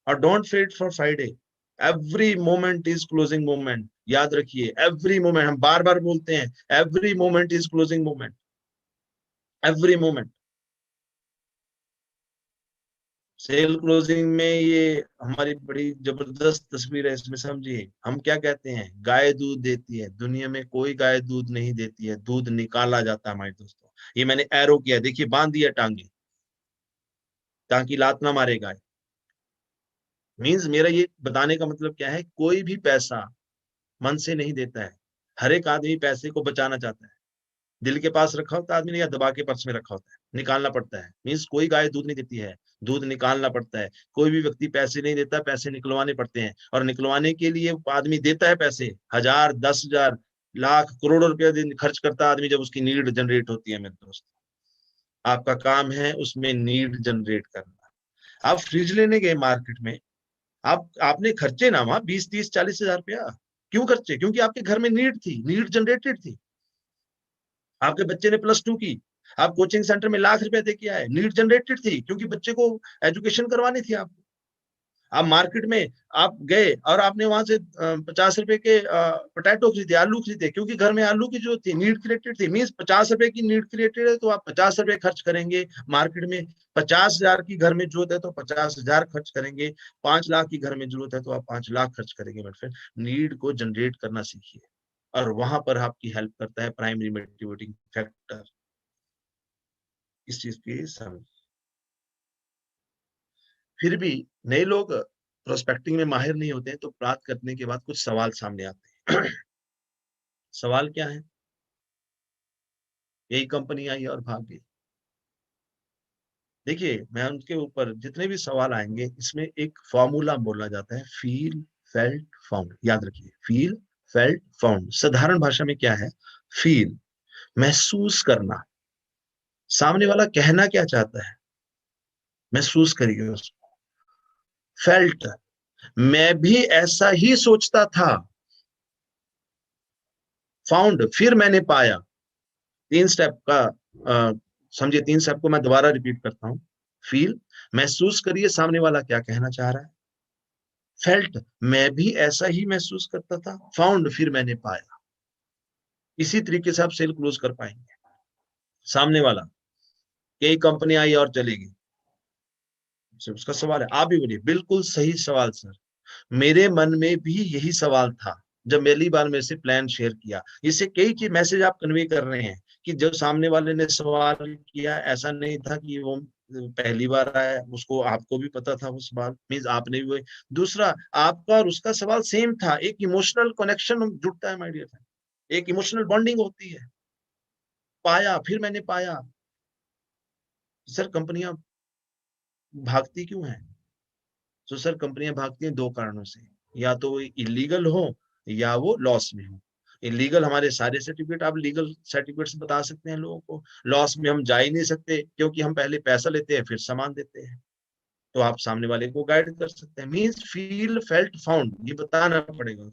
और don't wait for Friday. Every moment is closing moment. याद रखिए, एवरी मोमेंट, हम बार-बार बोलते हैं, every moment is closing moment. Every moment. Sale closing में ये हमारी बड़ी जबरदस्त तस्वीर है। इसमें समझिए, हम क्या कहते हैं, गाय दूध देती है। दुनिया में कोई गाय दूध नहीं देती है, दूध निकाला जाता है हमारे दोस्तों। ये मैंने एरो किया, देखिए, बांध दिया टांगे ताकि लात ना मारे गाय। मीन्स मेरा ये बताने का मतलब क्या है, कोई भी पैसा मन से नहीं देता है। हर एक आदमी पैसे को बचाना चाहता है। दिल के पास रखा होता है आदमी ने, या दबा के पर्स में रखा होता है, निकालना पड़ता है। मीन्स कोई गाय दूध नहीं देती है, दूध निकालना पड़ता है। कोई भी व्यक्ति पैसे नहीं देता, पैसे निकलवाने पड़ते हैं। और निकलवाने के लिए आदमी देता है पैसे, 1000, 10,000, लाख, करोड़ों रुपया दिन खर्च करता है आदमी, जब उसकी नीड जनरेट होती है मेरे दोस्त। आपका काम है उसमें नीड जनरेट करना। आप फ्रिज लेने गए मार्केट में, आपने खर्चे ना वहां 20, 30, 40,000 रुपया। क्यों खर्चे? क्योंकि आपके घर में नीड थी, नीड जनरेटेड थी। आपके बच्चे ने +2 की, आप कोचिंग सेंटर में लाख रुपए दे के आए, नीड जनरेटेड थी, क्योंकि बच्चे को एजुकेशन करवानी थी आपको। आप मार्केट में आप गए और आपने वहां से 50 रुपए के पोटैटो खरीदे, आलू खरीदे, क्योंकि घर में आलू की जरूरत थी, नीड क्रिएटेड थी। मीन्स 50 रुपए की नीड क्रिएटेड है तो आप 50 रुपए खर्च करेंगे मार्केट में। 50,000 की घर में जरूरत है तो 50,000 खर्च करेंगे। 5 लाख की घर में जरूरत है तो आप 5 लाख खर्च करेंगे। मेरे फ्रेंड, नीड को जनरेट करना सीखिए, और वहां पर आपकी हेल्प करता है प्राइमरी मोटिवेटिंग फैक्टर। इस चीज की समझ। फिर भी नए लोग प्रोस्पेक्टिंग में माहिर नहीं होते हैं, तो बात करने के बाद कुछ सवाल सामने आते हैं। सवाल क्या है? यही कंपनी आई और भाग गई। देखिए, मैं उनके ऊपर जितने भी सवाल आएंगे, इसमें एक फॉर्मूला बोला जाता है, फील, फेल्ट, फाउंड। याद रखिए, फील, फेल्ट, फाउंड। साधारण भाषा में क्या है? फील, महसूस करना, सामने वाला कहना क्या चाहता है, महसूस करिए उसको। फेल्ट, मैं भी ऐसा ही सोचता था। फाउंड, फिर मैंने पाया। 3 स्टेप का समझिए, 3 स्टेप को मैं दोबारा रिपीट करता हूँ। फील, महसूस करिए सामने वाला क्या कहना चाह रहा है। फेल्ट, मैं भी ऐसा ही महसूस करता था। फाउंड, फिर मैंने पाया। इसी तरीके से आप सेल क्लोज कर पाएंगे। सामने वाला, कई कंपनी आई और चलेगी, उसका सवाल है, आप भी बोलिए, बिल्कुल सही सवाल सर, मेरे मन में भी यही सवाल था जब पहली बार मेरे से प्लान शेयर किया। इससे कई की मैसेज आप कन्वे कर रहे हैं कि जो सामने वाले ने सवाल किया, ऐसा नहीं था कि वो पहली बार आया, उसको, आपको भी पता था वो सवाल, मीन्स आपने भी वही। दूसरा, आपका और उसका सवाल सेम था। एक इमोशनल कनेक्शन जुड़ता है माय डियर फ्रेंड, एक इमोशनल बॉन्डिंग होती है। पाया, फिर मैंने पाया। सर, कंपनियां भागती क्यों हैं? तो सर, कंपनियां भागती हैं 2 कारणों से, या तो वो इलीगल हो या वो लॉस में हो। इलीगल हमारे सारे सर्टिफिकेट, आप लीगल सर्टिफिकेट्स बता सकते हैं लोगों को। लॉस में हम जा ही नहीं सकते, क्योंकि हम पहले पैसा लेते हैं फिर सामान देते हैं। तो आप सामने वाले को गाइड कर सकते हैं। मीन्स फील, फेल्ट, फाउंड, ये बताना पड़ेगा।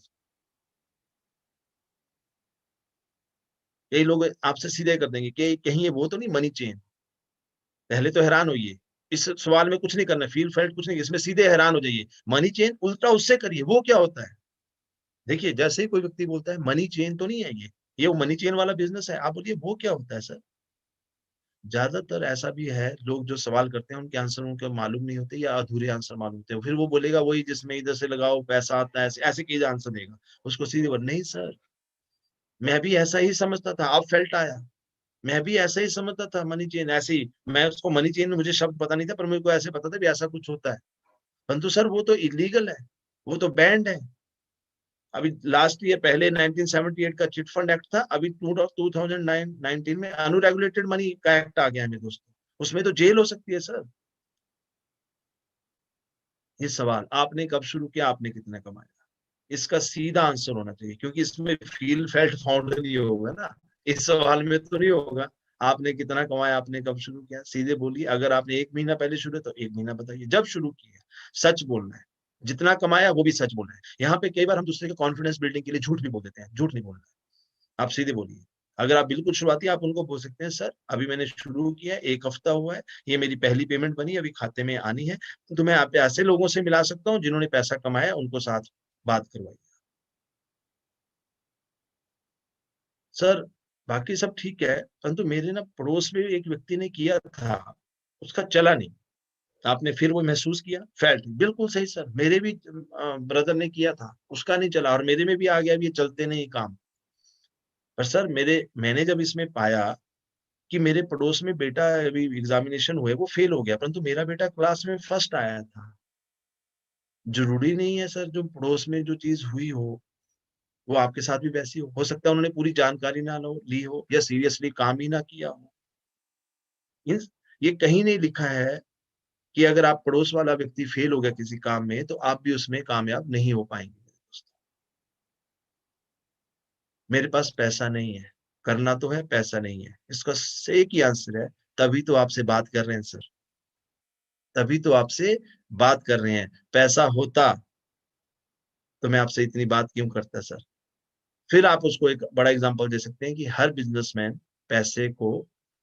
कई लोग आपसे सीधे कर देंगे कि कहीं ये वो तो नहीं मनी चेन। पहले तो हैरान होइए, इस सवाल में कुछ नहीं करना, फील, फेल्ट कुछ नहीं, इसमें सीधे हैरान हो जाइए। मनी चेन, उल्टा उससे करिए, वो क्या होता है? देखिए, जैसे ही कोई व्यक्ति बोलता है मनी चेन तो नहीं है ये वो मनी चेन वाला बिजनेस है, आप बोलिए वो क्या होता है सर? ज्यादातर ऐसा भी है, लोग जो सवाल करते हैं उनके आंसर उनको मालूम नहीं होते, या अधूरे आंसर मालूम होते हैं। फिर वो बोलेगा वही जिसमें इधर से लगाओ पैसा आता है, ऐसे ऐसे की आंसर देगा। उसको सीधे बोल, नहीं सर, मैं भी ऐसा ही समझता था, अब फेल्ट आया। मैं भी ऐसा ही समझता था, मनी चेन ऐसे ही, मैं उसको मनी चेन में मुझे शब्द पता नहीं था, पर मेरे को ऐसे पता था भी ऐसा कुछ होता है। परंतु सर, वो तो इलीगल है, वो तो बैंड है। अभी लास्ट ईयर पहले 1978 का चिट फंड एक्ट था, अभी 2019 में अनरेगुलेटेड मनी का एक्ट आ गया है मेरे दोस्तों, उसमें तो जेल हो सकती है सर। ये सवाल आपने कब शुरू किया, आपने कितना कमाया, इसका सीधा आंसर होना चाहिए, क्योंकि इसमें फील फेल्ट फाउंड नहीं होगा ना, इस सवाल में तो नहीं होगा आपने कितना कमाया, आपने कब शुरू किया। सीधे बोलिए, अगर आपने 1 महीना पहले शुरू तो 1 महीना बताइए जब शुरू किया। सच बोलना है, जितना कमाया वो भी सच बोलना है। यहाँ पे कई बार हम दूसरे के कॉन्फिडेंस बिल्डिंग के लिए झूठ भी बोल देते हैं, झूठ नहीं बोलना है। आप सीधे बोलिए, अगर आप बिल्कुल शुरुआती, आप उनको बोल सकते हैं, सर अभी मैंने शुरू किया है, 1 हफ्ता हुआ है, ये मेरी पहली पेमेंट बनी, अभी खाते में आनी है, तो मैं आप ऐसे लोगों से मिला सकता हूँ जिन्होंने पैसा कमाया, उनको साथ बात करवाई। सर बाकी सब ठीक है, परंतु मेरे ना पड़ोस में एक व्यक्ति ने किया था, उसका चला नहीं। आपने फिर वो महसूस किया, फेल्ट, बिल्कुल सही सर, मेरे भी ब्रदर ने किया था, उसका नहीं चला, और मेरे में भी आ गया, भी ये चलते नहीं काम। पर सर मैंने जब इसमें पाया कि मेरे पड़ोस में बेटा अभी एग्जामिनेशन हुए, वो फेल हो गया, परंतु मेरा बेटा क्लास में फर्स्ट आया था। जरूरी नहीं है सर जो पड़ोस में जो चीज हुई हो वो आपके साथ भी वैसी हो सकता है उन्होंने पूरी जानकारी ना ली हो, या सीरियसली काम ही ना किया हो। मीन्स ये कहीं नहीं लिखा है कि अगर आप पड़ोस वाला व्यक्ति फेल हो गया किसी काम में तो आप भी उसमें कामयाब नहीं हो पाएंगे। मेरे पास पैसा नहीं है, करना तो है, पैसा नहीं है, इसका एक ही आंसर है, तभी तो आपसे बात कर रहे हैं सर, तभी तो आपसे बात कर रहे हैं। पैसा होता तो मैं आपसे इतनी बात क्यों करता सर। फिर आप उसको एक बड़ा एग्जांपल दे सकते हैं कि हर बिजनेसमैन पैसे को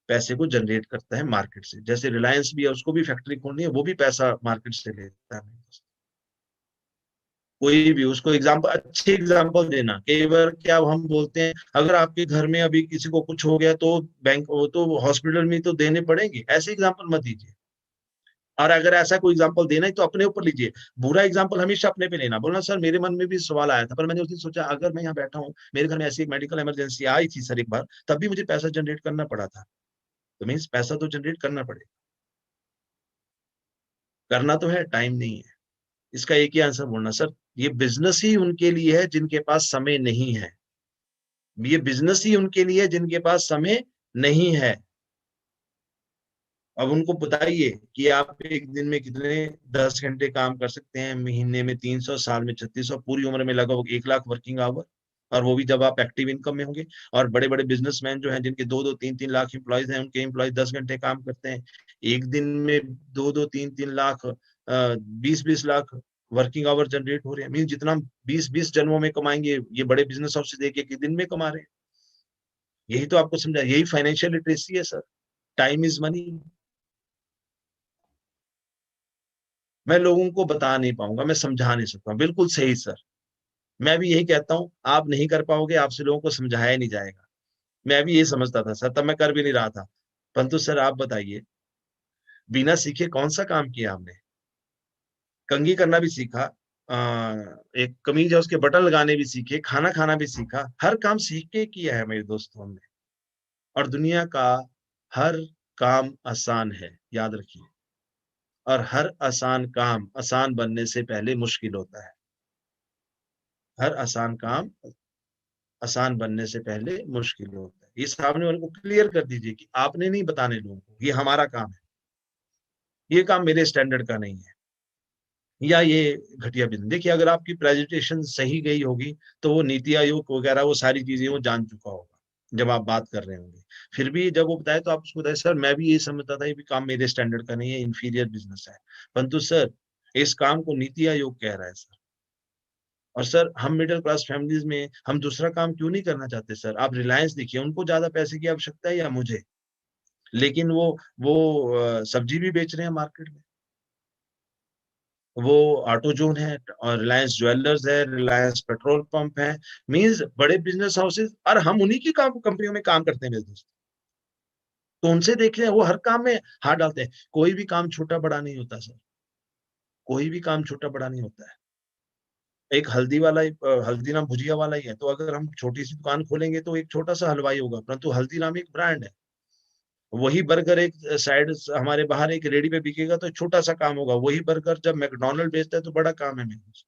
पैसे को जनरेट करता है मार्केट से, जैसे रिलायंस भी है, उसको भी फैक्ट्री खोलनी है, वो भी पैसा मार्केट से लेता है। कोई भी उसको एग्जांपल, अच्छे एग्जांपल देना। कई बार क्या हम बोलते हैं, अगर आपके घर में अभी किसी को कुछ हो गया तो बैंक वो तो हॉस्पिटल में तो देने पड़ेंगे, ऐसे एग्जांपल मत दीजिए। और अगर ऐसा कोई एग्जांपल देना है तो अपने ऊपर लीजिए, बुरा एग्जांपल हमेशा अपने पे लेना। बोलना सर मेरे मन में भी सवाल आया था, पर मैंने उस दिन सोचा अगर मैं यहाँ बैठा हूँ, मेरे घर में ऐसी एक मेडिकल इमरजेंसी आई थी सर एक बार, तब भी मुझे पैसा जनरेट करना पड़ा था, तो मीन्स पैसा तो जनरेट करना पड़ेगा। करना तो है, टाइम नहीं है। इसका एक ही आंसर बोलना, सर ये बिजनेस ही उनके लिए है जिनके पास समय नहीं है, ये बिजनेस ही उनके लिए जिनके पास समय नहीं है। अब उनको बताइए कि आप एक दिन में कितने 10 घंटे काम कर सकते हैं, महीने में 300, साल में 3600, पूरी उम्र में लगभग 1 लाख वर्किंग आवर, और वो भी जब आप एक्टिव इनकम में होंगे। और बड़े बड़े बिजनेसमैन जो हैं जिनके 2-2, 3-3 लाख एम्प्लॉयज हैं, उनके एम्प्लॉय 10 घंटे काम करते हैं, एक दिन में 2-2, 3-3 lakh, 20-20 lakh working hour generate हो रहे हैं। मीन जितना 20-20 जन्मों में कमाएंगे, ये बड़े बिजनेस हाउस देखिए कि दिन में कमा रहे हैं। यही तो आपको समझा, यही फाइनेंशियल लिटरेसी है सर, टाइम इज मनी। मैं लोगों को बता नहीं पाऊंगा, मैं समझा नहीं सकता, बिल्कुल सही सर। मैं भी यही कहता हूँ, आप नहीं कर पाओगे, आपसे लोगों को समझाया नहीं जाएगा। मैं भी यही समझता था सर, तब मैं कर भी नहीं रहा था। परंतु सर आप बताइए, बिना सीखे कौन सा काम किया हमने। कंघी करना भी सीखा, एक कमीज है उसके बटन लगाने भी सीखे, खाना खाना भी सीखा, हर काम सीख के किया है मेरे दोस्तों हमने। और दुनिया का हर काम आसान है, याद रखिए। और हर आसान काम आसान बनने से पहले मुश्किल होता है। हर आसान काम आसान बनने से पहले मुश्किल होता है। ये सामने वाले को क्लियर कर दीजिए कि आपने नहीं बताने लोगों को, ये हमारा काम है, ये काम मेरे स्टैंडर्ड का नहीं है, या ये घटिया बिजनेस। देखिए अगर आपकी प्रेजेंटेशन सही गई होगी तो वो नीति आयोग वगैरह वो सारी चीजें वो जान चुका होगा जब आप बात कर रहे होंगे। फिर भी जब वो बताए तो आप उसको बताए, सर मैं भी ये समझता था ये भी काम मेरे स्टैंडर्ड का नहीं है, इंफीरियर बिजनेस है, परंतु सर इस काम को नीति आयोग कह रहा है सर। और सर हम मिडिल क्लास फैमिलीज में हम दूसरा काम क्यों नहीं करना चाहते सर। आप रिलायंस देखिए, उनको ज्यादा पैसे की आवश्यकता है या मुझे, लेकिन वो सब्जी भी बेच रहे हैं मार्केट में, वो ऑटो जोन है, और रिलायंस ज्वेलर्स है, रिलायंस पेट्रोल पंप है। मींस बड़े बिजनेस हाउसेस, और हम उन्हीं की काम कंपनियों में काम करते हैं मेरे दोस्त। तो उनसे देख रहे हैं, वो हर काम में हाथ डालते हैं। कोई भी काम छोटा बड़ा नहीं होता सर, कोई भी काम छोटा बड़ा नहीं होता है। एक हल्दी वाला ही हल्दीराम भुजिया वाला ही है, तो अगर हम छोटी सी दुकान खोलेंगे तो एक छोटा सा हलवाई होगा, परंतु हल्दीराम एक ब्रांड है। वही बर्गर एक साइड हमारे बाहर एक रेडी पे बिकेगा तो छोटा सा काम होगा, वही बर्गर जब मैकडोनल्ड बेचता है तो बड़ा काम है मेरे।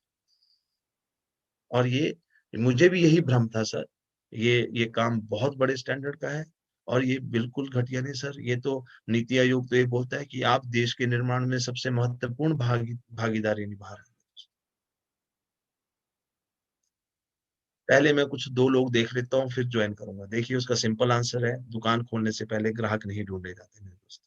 और ये मुझे भी यही भ्रम था सर, ये काम बहुत बड़े स्टैंडर्ड का है और ये बिल्कुल घटिया नहीं सर। ये तो नीति आयोग तो ये बोलता है कि आप देश के निर्माण में सबसे महत्वपूर्ण भागीदारी निभा रहे हैं। पहले मैं कुछ 2 लोग देख लेता हूँ, फिर ज्वाइन करूंगा। देखिए उसका सिंपल आंसर है, दुकान खोलने से पहले ग्राहक नहीं ढूंढे जाते मेरे दोस्त।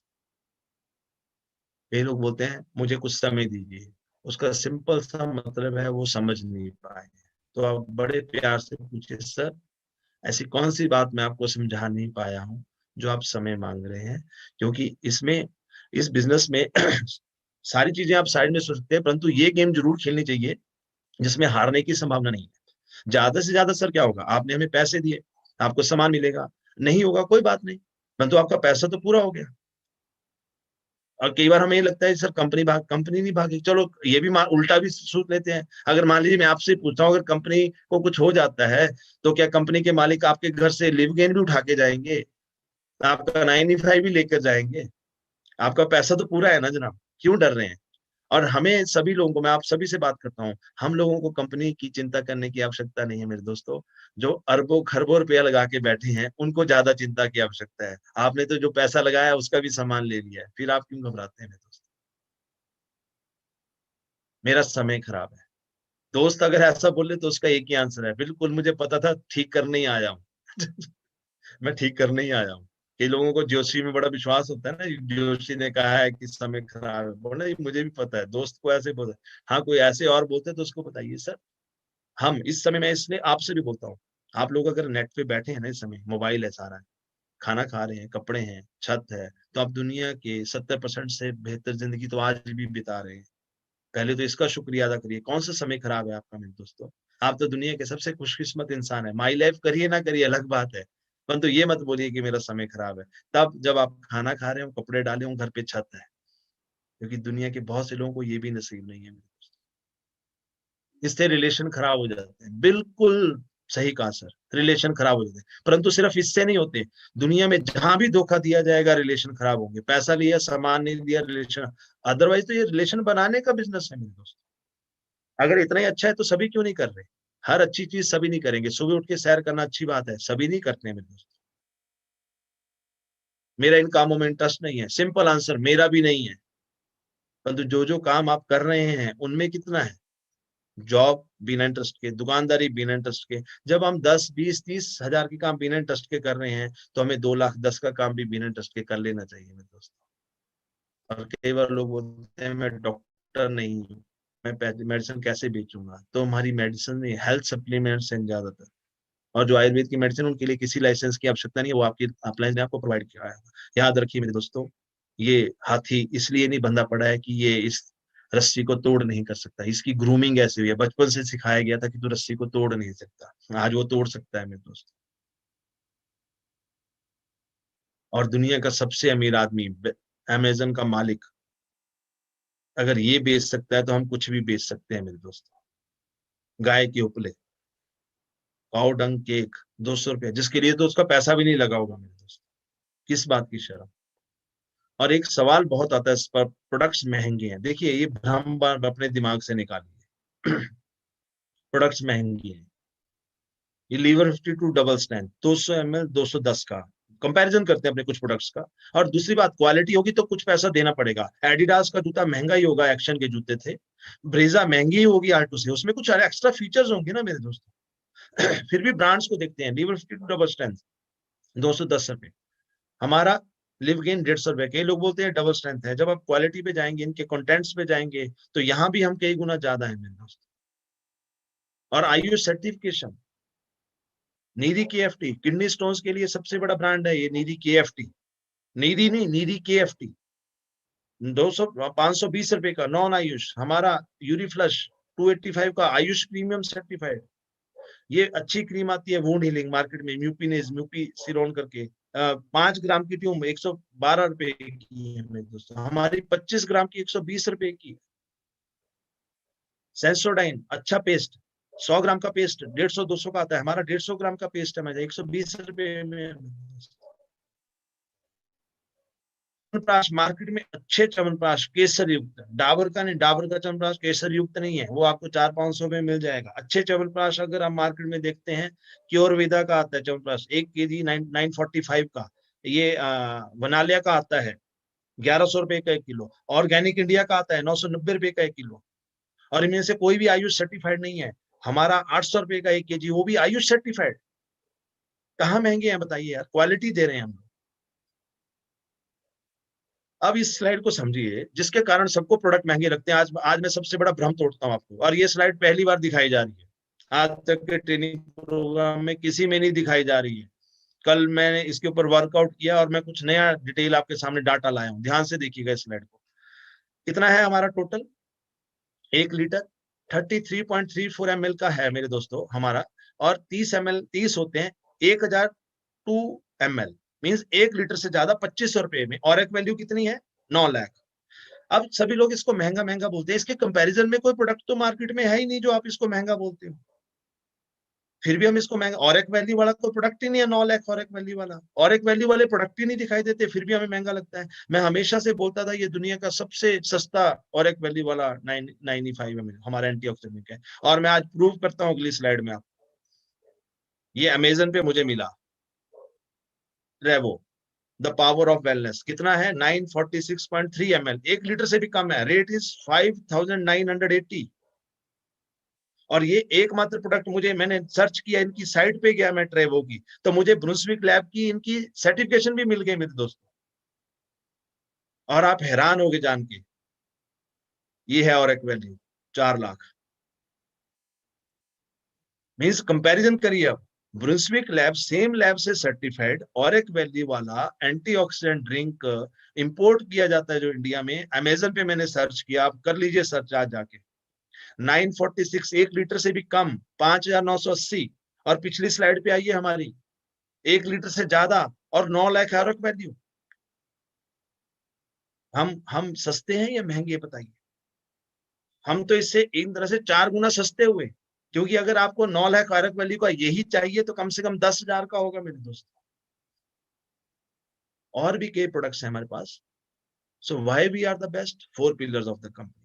कई लोग बोलते हैं मुझे कुछ समय दीजिए, उसका सिंपल सा मतलब है वो समझ नहीं पाए। तो आप बड़े प्यार से पूछिए, सर ऐसी कौन सी बात मैं आपको समझा नहीं पाया हूँ जो आप समय मांग रहे हैं? क्योंकि इसमें, इस बिजनेस में सारी चीजें आप साइड में सोच सकते हैं, परंतु ये गेम जरूर खेलनी चाहिए जिसमें हारने की संभावना नहीं है। ज्यादा से ज्यादा सर क्या होगा, आपने हमें पैसे दिए, आपको सामान मिलेगा, नहीं होगा कोई बात नहीं, परंतु आपका पैसा तो पूरा हो गया। और कई बार हमें ये लगता है सर कंपनी नहीं भागी, चलो ये भी उल्टा भी सोच लेते हैं। अगर मान लीजिए मैं आपसे पूछता हूँ, अगर कंपनी को कुछ हो जाता है तो क्या कंपनी के मालिक आपके घर से लिव गेन भी उठा के जाएंगे, आपका 95 भी लेकर जाएंगे? आपका पैसा तो पूरा है ना जनाब, क्यों डर रहे हैं? और हमें सभी लोगों को, मैं आप सभी से बात करता हूँ, हम लोगों को कंपनी की चिंता करने की आवश्यकता नहीं है मेरे दोस्तों। जो अरबों खरबों रुपया लगा के बैठे हैं उनको ज्यादा चिंता की आवश्यकता है। आपने तो जो पैसा लगाया उसका भी सामान ले लिया है, फिर आप क्यों घबराते हैं मेरे दोस्त? मेरा समय खराब है। दोस्त अगर ऐसा बोले तो उसका एक ही आंसर है, बिल्कुल मुझे पता था, ठीक करने ही आया हूँ। मैं ठीक करने ही आया हूँ। कई लोगों को जोशी में बड़ा विश्वास होता है ना, जोशी ने कहा है कि समय खराब है, बोला ये मुझे भी पता है, दोस्त को ऐसे बोलते। हाँ कोई ऐसे और बोलते तो उसको बताइए सर। हम इस समय, मैं इसलिए आपसे भी बोलता हूँ, आप लोग अगर नेट पे बैठे हैं ना, इस समय मोबाइल है सारा है, खाना खा रहे हैं, कपड़े हैं, छत है, तो आप दुनिया के 70% से बेहतर जिंदगी तो आज भी बिता रहे हैं। पहले तो इसका शुक्रिया अदा करिए। कौन सा समय खराब है आपका मेरे दोस्तों? आप तो दुनिया के सबसे खुशकिस्मत इंसान है। माई लाइफ करिए ना करिए अलग बात है, परंतु ये मत बोलिए कि मेरा समय खराब है तब जब आप खाना खा रहे हो, कपड़े डाले हो, घर पे छत है। क्योंकि दुनिया के बहुत से लोगों को ये भी नसीब नहीं है मेरे दोस्तों। इससे रिलेशन खराब हो जाते हैं। बिल्कुल सही कहा सर, रिलेशन खराब हो जाते हैं, परंतु सिर्फ इससे नहीं होते। दुनिया में जहां भी धोखा दिया जाएगा रिलेशन खराब होंगे। पैसा लिया, सामान नहीं दिया, रिलेशन। अदरवाइज तो ये रिलेशन बनाने का बिजनेस है मेरे दोस्त। अगर इतना ही अच्छा है तो सभी क्यों नहीं कर रहे? हर अच्छी चीज सभी नहीं करेंगे। सुबह उठ के सैर करना अच्छी बात है, सभी नहीं करते हैं मेरे दोस्त। मेरा इन कामों में इंटरेस्ट नहीं है, सिंपल आंसर, मेरा भी नहीं है। परंतु जो जो काम आप कर रहे हैं उनमें कितना है? जॉब बिना इंटरेस्ट के, दुकानदारी बिना इंटरेस्ट के। जब हम 10, 20, 30 हजार के काम बिना इंटरेस्ट के कर रहे हैं तो हमें 2 लाख 10 का काम भी बिना इंटरेस्ट के कर लेना चाहिए मेरे दोस्त। और कई बार लोग बोलते हैं मैं डॉक्टर नहीं हूँ, मैं मेडिसिन कैसे बेचूंगा? तो हमारी मेडिसिन नहीं, हेल्थ सप्लीमेंट्स हैं ज्यादातर। और जो आयुर्वेद की मेडिसिन, उनके लिए किसी लाइसेंस की आवश्यकता नहीं है, वो आपकी अपलाइन ने आपको प्रोवाइड किया है। याद रखिए मेरे दोस्तों, ये हाथी इसलिए नहीं बंधा पड़ा है कि ये इस रस्सी को तोड़ नहीं कर सकता। इसकी ग्रूमिंग ऐसी हुई है, बचपन से सिखाया गया था कि तू रस्सी को तोड़ नहीं सकता। आज वो तोड़ सकता है मेरे दोस्त। और दुनिया का सबसे अमीर आदमी, अमेजन का मालिक, अगर ये बेच सकता है तो हम कुछ भी बेच सकते हैं मेरे दोस्तों। गाय के उपले, काऊ डंग केक, 200 रुपये, जिसके लिए तो उसका पैसा भी नहीं लगा होगा मेरे दोस्त। किस बात की शर्म? और एक सवाल बहुत आता है इस पर, प्रोडक्ट्स महंगे हैं। देखिए ये भ्रम अपने दिमाग से निकालिए। प्रोडक्ट्स महंगे हैं। ये लीवर 52 डबल स्ट्रेंथ 200 ml 210 का, कंपैरिजन करते हैं अपने कुछ प्रोडक्ट्स का। और दूसरी बात, क्वालिटी होगी तो कुछ पैसा देना पड़ेगा। एडिडास का जूता महंगा ही होगा, एक्शन के जूते थे। ब्रेजा महंगी ही होगी आर्टू से, उसमें कुछ एक्स्ट्रा फीचर्स होंगे ना मेरे दोस्तों। फिर भी ब्रांड्स को देखते हैं, लीवर 52 डबल स्ट्रेंथ 210 रुपए, हमारा लिव गेन 150 रुपए। कई लोग बोलते हैं डबल स्ट्रेंथ है, जब आप क्वालिटी पे जाएंगे, इनके कंटेंट्स पे जाएंगे, तो यहाँ भी हम कई गुना ज्यादा है मेरे दोस्त। और Ayush certification, Neeri KFT, kidney stones के लिए सबसे बड़ा ब्रांड है ये नीरी KFT। नीरी नहीं, नीरी KFT। 520 रुपए का नॉन आयुष, हमारा यूरी फ्लश 285 का आयुष प्रीमियम सर्टिफाइड। ये अच्छी क्रीम आती है वुंड हीलिंग मार्केट में, म्यूपिनेज म्यूपी सिरोन करके। 5 ग्राम की ट्यूब 112 रुपए की है मेरे दोस्तों, हमारी 25 ग्राम की 120 रुपए की। सेंसोडाइन अच्छा पेस्ट, 100 ग्राम का पेस्ट 150-200 का आता है, हमारा 150 ग्राम का पेस्ट है, 120 रुपए में। च्यवनप्राश मार्केट में अच्छे च्यवनप्राश केसर युक्त, डाबर का नहीं, डाबर का च्यवनप्राश केसर युक्त नहीं है, वो आपको 400-500 में मिल जाएगा। अच्छे च्यवनप्राश अगर आप मार्केट में देखते हैं, क्योरविदा का आता है च्यवनप्राश 1 kg 945 का, ये वनालिया का आता है 1100 रुपए का 1 किलो, ऑर्गेनिक इंडिया का आता है 990 रुपए का 1 किलो, और इनमें से कोई भी आयुष सर्टिफाइड नहीं है। हमारा 800 रुपए का 1 kg, वो भी आयुष सर्टिफाइड। कहाँ महंगे हैं बताइए यार, क्वालिटी दे रहे हैं हम। अब इस स्लाइड को समझिए, जिसके कारण सबको प्रोडक्ट महंगे लगते हैं। आज मैं सबसे बड़ा भ्रम तोड़ता हूँ आपको, और ये स्लाइड पहली बार दिखाई जा रही है आज तक के ट्रेनिंग प्रोग्राम में, किसी में नहीं दिखाई जा रही है। कल मैंने इसके ऊपर वर्कआउट किया और मैं कुछ नया डिटेल आपके सामने डाटा लाया हूँ, ध्यान से देखिएगा इस स्लाइड को। कितना है हमारा टोटल? 1 लीटर 33.34 ml का है मेरे दोस्तों हमारा, और 30 होते हैं 1002 ml, मीन्स 1 लीटर से ज्यादा 2500 रुपए में, और एक वैल्यू कितनी है? 9 लाख। अब सभी लोग इसको महंगा महंगा बोलते हैं, इसके कंपैरिजन में कोई प्रोडक्ट तो मार्केट में है ही नहीं जो आप इसको महंगा बोलते हो, फिर भी हम इसको महंगा। और एक वैल्यू वाला कोई प्रोडक्ट ही नहीं है 9 लाख, और एक वैल्यू वाला, और एक वैल्यू वाले प्रोडक्ट ही नहीं दिखाई देते, फिर भी हमें महंगा लगता है। मैं हमेशा से बोलता था ये दुनिया का सबसे सस्ता और एक वैल्यू वाला 95 ml हमारा एंटीऑक्सीडेंट है, और मैं आज प्रूव करता हूँ अगली स्लाइड में आप। ये अमेजन पे मुझे मिला, रेवो द पावर ऑफ वेलनेस, कितना है? 946.3 ml, 1 लीटर से भी कम है, रेट इज 5980। और ये एकमात्र प्रोडक्ट, मैंने सर्च किया, इनकी साइट पे गया मैं ट्रेवो की, तो मुझे ब्रुंसविक लैब की इनकी सर्टिफिकेशन भी मिल गई मेरे दोस्तों, और आप हैरान होगे जान के। ये है और एक वैल्यू 4 लाख, मीन्स कंपैरिजन करिए अब, ब्रुंसविक लैब सेम लैब से सर्टिफाइड और एक वैल्यू वाला एंटीऑक्सीडेंट ड्रिंक इंपोर्ट किया जाता है जो इंडिया में। अमेजन पे मैंने सर्च किया, आप कर लीजिए सर्च आज जाके। 946, 1 लीटर से भी कम 5980, और पिछली स्लाइड पे आइए हमारी, 1 लीटर से ज्यादा और 9 लाख और वैल्यू। हम सस्ते हैं या महंगे बताइए? हम तो इससे इन तरह से 4 गुना सस्ते हुए, क्योंकि अगर आपको 9 लाख आरक वैल्यू का यही चाहिए तो कम से कम 10,000 का होगा मेरे दोस्त। और भी कई प्रोडक्ट्स हैं हमारे पास। So why we are the best? 4 pillars of the company.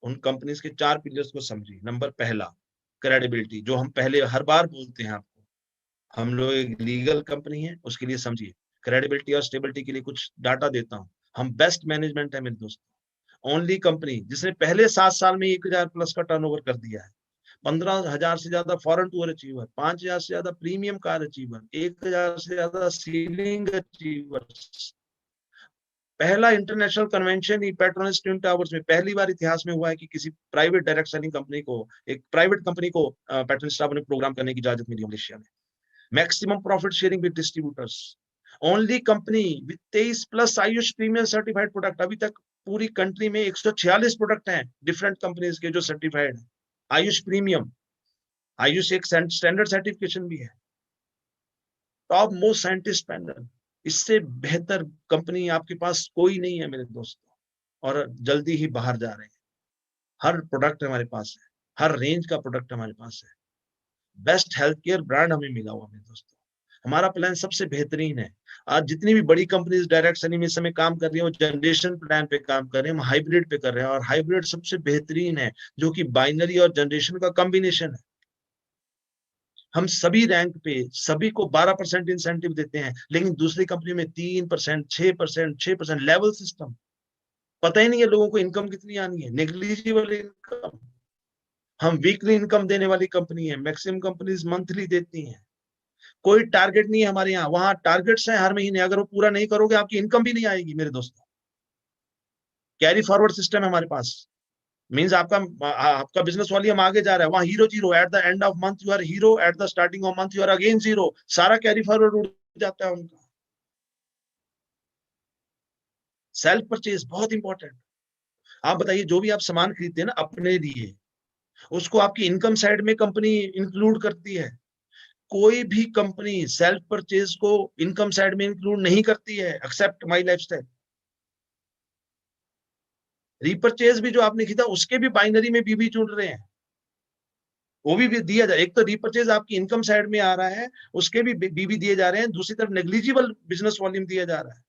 उन कंपनीज के 4 पिलर्स को समझिए। नंबर पहला, क्रेडिबिलिटी, जो हम पहले हर बार बोलते हैं आपको, हम लोग एक लीगल कंपनी है, उसके लिए समझिए। क्रेडिबिलिटी और स्टेबिलिटी के लिए कुछ डाटा देता हूं। हम बेस्ट मैनेजमेंट है मेरे दोस्त, ओनली कंपनी जिसने पहले 7 साल में 1000 प्लस का टर्नओवर कर दिया है, 15,000 से ज्यादा फॉरेन टूर अचीवर, 5,000 से ज्यादा प्रीमियम कार अचीवर, 1,000 से ज्यादा सीलिंग अचीवर, पहला international convention patroness twin towers में पहली बार इतिहास में हुआ है कि किसी प्राइवेट डायरेक्ट सेलिंग कंपनी को, एक प्राइवेट कंपनी को पेट्रोनेस टावर में प्रोग्राम करने की इजाजत मिली मलेशिया में। Maximum profit sharing with distributors, only company with 23 plus Ayush premium certified product. अभी तक पूरी कंट्री में 146 प्रोडक्ट हैं डिफरेंट कंपनीज के जो सर्टिफाइड है आयुष प्रीमियम। आयुष एक स्टैंडर्ड सर्टिफिकेशन भी है, टॉप मोस्ट साइंटिस्ट पैनल। इससे बेहतर कंपनी आपके पास कोई नहीं है मेरे दोस्तों, और जल्दी ही बाहर जा रहे हैं। हर प्रोडक्ट हमारे पास है, हर रेंज का प्रोडक्ट हमारे पास है। बेस्ट हेल्थ केयर ब्रांड हमें मिला हुआ मेरे दोस्तों। हमारा प्लान सबसे बेहतरीन है। आज जितनी भी बड़ी कंपनीज डायरेक्ट सेलिंग में समय काम कर रही है, वो जनरेशन प्लान पे काम कर रहे हैं, हम हाइब्रिड पे कर रहे हैं, और हाइब्रिड सबसे बेहतरीन है, जो कि बाइनरी और जनरेशन का कॉम्बिनेशन है। हम सभी रैंक पे सभी को 12% इंसेंटिव देते हैं, लेकिन दूसरी कंपनी में 3%, 6%, 6% लेवल सिस्टम। पता ही नहीं है लोगों को इनकम कितनी आनी है, नेग्लिजिबल इनकम। हम वीकली इनकम देने वाली कंपनी है, मैक्सिमम कंपनीज मंथली देती हैं। कोई टारगेट नहीं है हमारे यहाँ, वहां टारगेट्स हैं हर महीने, अगर वो पूरा नहीं करोगे आपकी इनकम भी नहीं आएगी मेरे दोस्तों। कैरी फॉरवर्ड सिस्टम है हमारे पास, मींस आपका बिजनेस वॉल्यूम आगे जा रहा है, वहां hero zero, at the end of month you are hero, at the starting of month you are again zero, सारा कैरी फॉरवर्ड उड़ जाता है उनका। सेल्फ परचेज बहुत इंपॉर्टेंट। आप बताइए, जो भी आप सामान खरीदते हैं ना अपने लिए, उसको आपकी इनकम साइड में कंपनी इंक्लूड करती है। कोई भी कंपनी सेल्फ परचेज को इनकम साइड में इंक्लूड नहीं करती है, एक्सेप्ट माई लाइफस्टाइल। रिपर्चेज भी जो आपने खरीदा उसके भी बाइनरी में बीबी जुड़ रहे हैं, वो भी दिया जाए। एक तो रिपर्चेज आपकी इनकम साइड में आ रहा है, उसके भी बीबी दिए जा रहे हैं, दूसरी तरफ नेग्लिजिबल बिजनेस वॉल्यूम दिया जा रहा है।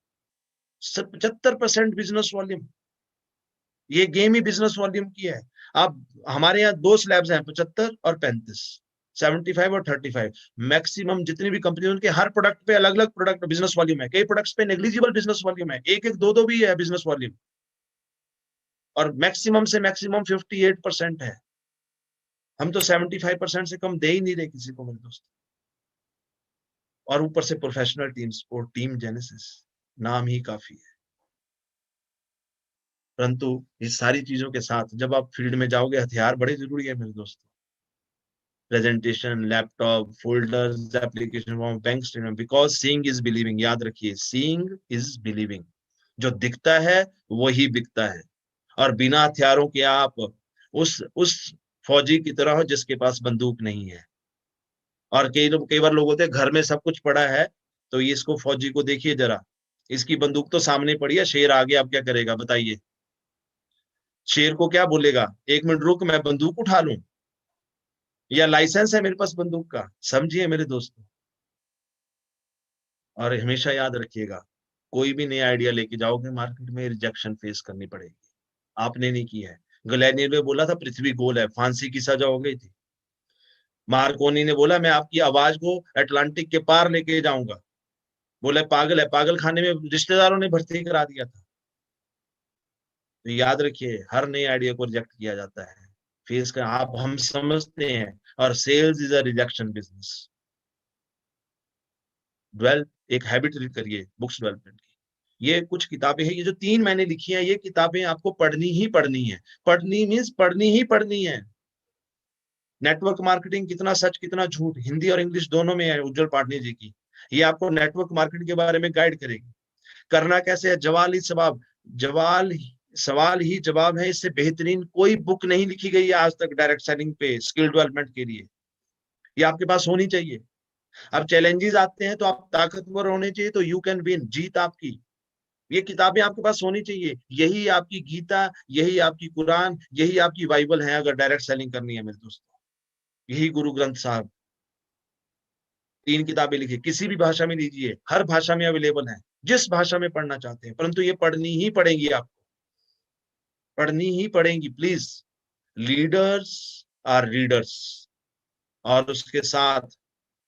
75% बिजनेस वॉल्यूम, ये गेम ही बिजनेस वॉल्यूम की है। आप हमारे यहाँ 2 स्लैब्स हैं, 75 और 35, 75 और 35। मैक्सिमम जितनी भी कंपनी उनके हर प्रोडक्ट पे अलग अलग प्रोडक्ट बिजनेस वॉल्यूम है, कई प्रोडक्ट्स पे नेग्लिजिबल बिजनेस वॉल्यूम है, एक एक दो दो भी है बिजनेस वॉल्यूम, और मैक्सिमम से मैक्सिमम 58% है। हम तो 75% से कम दे ही नहीं रहे किसी को मेरे दोस्त। और ऊपर से प्रोफेशनल टीम्स और टीम जेनेसिस, नाम ही काफी है। परंतु इस सारी चीजों के साथ जब आप फील्ड में जाओगे, हथियार बड़े जरूरी है मेरे दोस्तों। Presentation, laptop, folders, application form, bank statement, because seeing is believing. याद रखिए, सीइंग इज बिलीविंग। जो दिखता है वही बिकता है। और बिना हथियारों के आप उस फौजी की तरह हो जिसके पास बंदूक नहीं है। और कई बार लोग होते हैं घर में सब कुछ पड़ा है, तो ये इसको फौजी को देखिए जरा, इसकी बंदूक तो सामने पड़ी है, शेर आ गया, अब क्या करेगा बताइए। शेर को क्या बोलेगा, 1 मिनट रुक मैं बंदूक उठा लूं, या लाइसेंस है मेरे पास बंदूक का। समझिए मेरे दोस्तों। और हमेशा याद रखिएगा, कोई भी नया आइडिया लेके जाओगे मार्केट में, रिजेक्शन फेस करनी पड़ेगी। आपने नहीं की है। गैलीलियो ने बोला था पृथ्वी गोल है, फांसी की सजा हो गई थी। मार्कोनी ने बोला मैं आपकी आवाज को अटलांटिक के पार लेके जाऊंगा, बोले पागल है, पागल खाने में रिश्तेदारों ने भर्ती करा दिया था। तो याद रखिए, हर नए आइडिया को रिजेक्ट किया जाता है, फेस कर आप हम समझते हैं। और sales is a rejection business. Develop एक हैबिट करिए बुक्स डेवलपमेंट की। ये कुछ किताबें हैं, ये जो 3 मैंने लिखी हैं, ये किताबें आपको पढ़नी ही पढ़नी है। पढ़नी मीन्स पढ़नी ही पढ़नी है। नेटवर्क मार्केटिंग, कितना सच कितना झूठ, हिंदी और इंग्लिश दोनों में है, उज्जवल पाटनी जी की। ये आपको नेटवर्क मार्केटिंग के बारे में गाइड करेगी। करना कैसे है, सवाल ही जवाब है। इससे बेहतरीन कोई बुक नहीं लिखी गई है आज तक डायरेक्ट सेलिंग पे, स्किल डेवलपमेंट के लिए। ये आपके पास होनी चाहिए। अब चैलेंजेस आते हैं तो आप ताकतवर होने चाहिए, तो यू कैन विन, जीत आपकी। ये किताबें आपके पास होनी चाहिए। यही आपकी गीता, यही आपकी कुरान, यही आपकी बाइबल है अगर डायरेक्ट सेलिंग करनी है मेरे दोस्तों। यही गुरु ग्रंथ साहब। 3 किताबें लिखी, किसी भी भाषा में लीजिए, हर भाषा में अवेलेबल है, जिस भाषा में पढ़ना चाहते हैं। परंतु ये पढ़नी ही पड़ेगी, आपको पढ़नी ही पड़ेगी प्लीज। Leaders are readers. और उसके साथ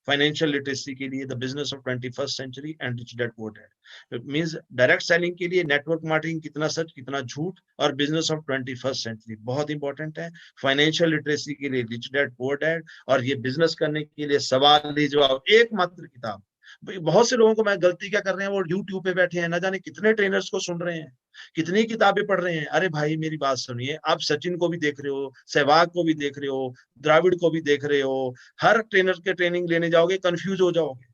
फाइनेंशियल लिटरेसी के लिए the business of 21st century and rich dad poor dad, means direct selling के लिए नेटवर्क मार्केटिंग, कितना सच कितना झूठ, और बिजनेस ऑफ 21st सेंचुरी बहुत इंपॉर्टेंट है। फाइनेंशियल लिटरेसी के लिए रिच डैड पुअर डैड, और ये बिजनेस करने के लिए सवाल ही जवाब, एकमात्र किताब। बहुत से लोगों को, मैं गलती क्या कर रहे हैं, वो यूट्यूब पे बैठे हैं, ना जाने कितने ट्रेनर्स को सुन रहे हैं, कितनी किताबें पढ़ रहे हैं। अरे भाई मेरी बात सुनिए, आप सचिन को भी देख रहे हो, सहवाग को भी देख रहे हो, द्राविड़ को भी देख रहे हो, हर ट्रेनर के ट्रेनिंग लेने जाओगे कंफ्यूज हो जाओगे।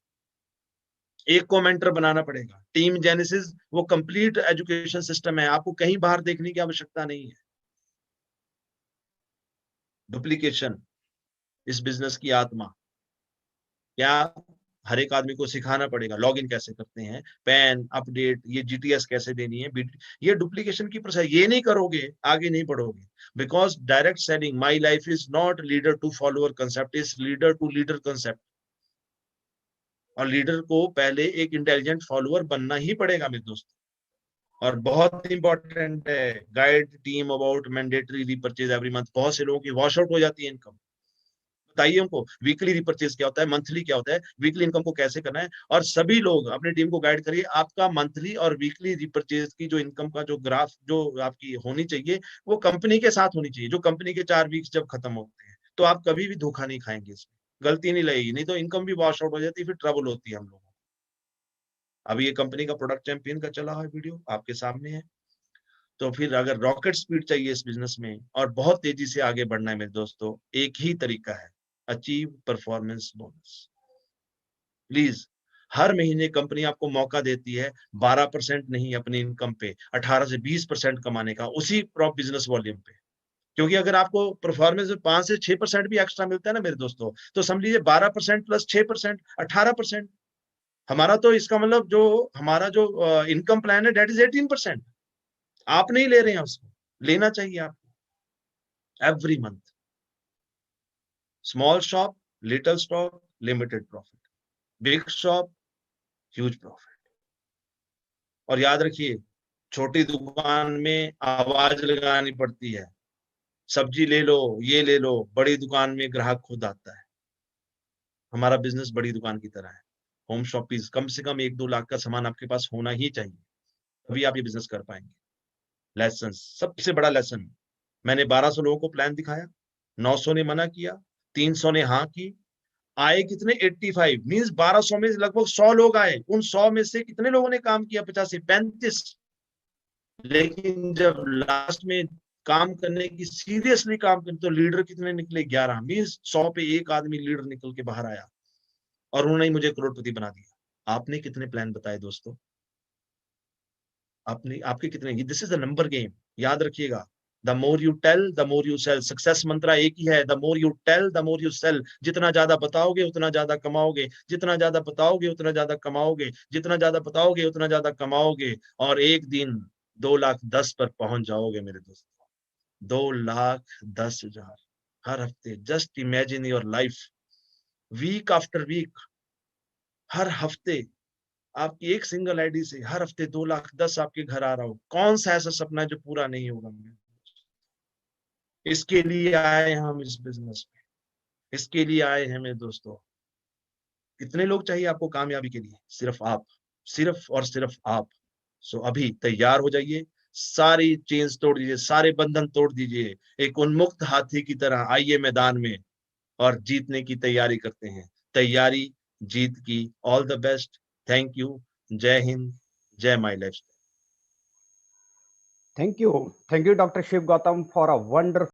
एक को मेंटर बनाना पड़ेगा। टीम जेनेसिस वो कंप्लीट एजुकेशन सिस्टम है, आपको कहीं बाहर देखने की आवश्यकता नहीं है। डुप्लीकेशन इस बिजनेस की आत्मा। क्या हर एक आदमी को सिखाना पड़ेगा लॉगिन कैसे करते हैं, पैन अपडेट, ये जीटीएस कैसे देनी है, ये डुप्लीकेशन की प्रोसेस। ये नहीं करोगे आगे नहीं बढ़ोगे। Because direct selling, my life is not leader to follower concept, is leader to leader concept. और लीडर को पहले एक इंटेलिजेंट फॉलोअर बनना ही पड़ेगा मेरे दोस्त। और बहुत इंपॉर्टेंट है, guide team about mandatory repurchase every month. बहुत से लोगों की वॉश आउट हो जाती है इनकम। बताइए उनको वीकली रिपर्चेज क्या होता है, मंथली क्या होता है, वीकली इनकम को कैसे करना है। और सभी लोग अपनी टीम को गाइड करिए, आपका मंथली और वीकली रिपर्चेज की जो इनकम का जो ग्राफ जो आपकी होनी चाहिए, वो कंपनी के साथ होनी चाहिए। जो कंपनी के 4 वीक्स जब खत्म होते हैं, तो आप कभी भी धोखा नहीं खाएंगे, इसमें गलती नहीं लगेगी, नहीं तो इनकम भी वॉश आउट हो जाती है, फिर ट्रबल होती है हम लोगों को। अभी ये कंपनी का प्रोडक्ट चैंपियन का चला हुआ वीडियो आपके सामने है। तो फिर अगर रॉकेट स्पीड चाहिए इस बिजनेस में और बहुत तेजी से आगे बढ़ना है मेरे दोस्तों, एक ही तरीका है, अचीव परफॉर्मेंस बोनस। प्लीज, हर महीने कंपनी आपको मौका देती है 12% नहीं, अपनी इनकम पे 18 से 20% कमाने का, उसी प्रॉप बिजनेस वॉल्यूम पे। क्योंकि अगर आपको परफॉर्मेंस में 5 से 6% भी एक्स्ट्रा मिलता है ना मेरे दोस्तों, तो समझ लीजिए 12% प्लस 6% 18%। हमारा तो इसका मतलब जो हमारा जो इनकम प्लान है, डेट इज 18%। आप नहीं ले रहे हैं उसको, लेना चाहिए आपको every month. Small shop, little stock, limited profit. Big shop, huge profit. और याद रखिए, छोटी दुकान में आवाज लगानी पड़ती है, सब्जी ले लो, ये ले लो, बड़ी दुकान में ग्राहक खुद आता है। हमारा बिजनेस बड़ी दुकान की तरह है। होम शॉपीज कम से कम 1-2 लाख का सामान आपके पास होना ही चाहिए, तभी आप ये बिजनेस कर पाएंगे। लेसन, सबसे बड़ा लेसन, मैंने 1200 लोगों को प्लान दिखाया, 900 ने मना किया, 300 ने हाँ की, आए कितने 85, मींस 1200 में लगभग 100 लोग आए। उन 100 में से कितने लोगों ने काम किया? 85, 35। लेकिन जब लास्ट में काम करने की, सीरियसली काम करने, तो लीडर कितने निकले? 11, मींस 100 पे एक आदमी लीडर निकल के बाहर आया और उन्होंने मुझे करोड़पति बना दिया। आपने कितने प्लान बताए दोस्तों? आपने, आपके कितने? This is the number game, याद रखिएगा। The more you tell the more you sell. Success मंत्रा एक ही है, the more you tell the more you sell. जितना ज्यादा बताओगे उतना ज्यादा कमाओगे, जितना ज्यादा बताओगे उतना ज्यादा कमाओगे, जितना ज्यादा बताओगे उतना ज्यादा कमाओगे, और एक दिन 2,10,000 पर पहुंच जाओगे मेरे दोस्तों। 2,10,000 हर हफ्ते। Just imagine your life, week after week, हर हफ्ते आपकी एक सिंगल आईडी से हर हफ्ते 2,10,000 आपके घर आ रहा हो। कौन सा ऐसा सपना है जो पूरा नहीं होगा? इसके लिए आए हम इस बिजनेस में, इसके लिए आए हैं मेरे दोस्तों। कितने लोग चाहिए आपको कामयाबी के लिए? सिर्फ आप, सिर्फ और सिर्फ आप। सो अभी तैयार हो जाइए, सारी चेन्स तोड़ दीजिए, सारे बंधन तोड़ दीजिए, एक उन्मुक्त हाथी की तरह आइए मैदान में और जीतने की तैयारी करते हैं। तैयारी जीत की। All the best. Thank you. जय हिंद, जय my life. Thank you, Dr. Shiv Gautam, for a wonderful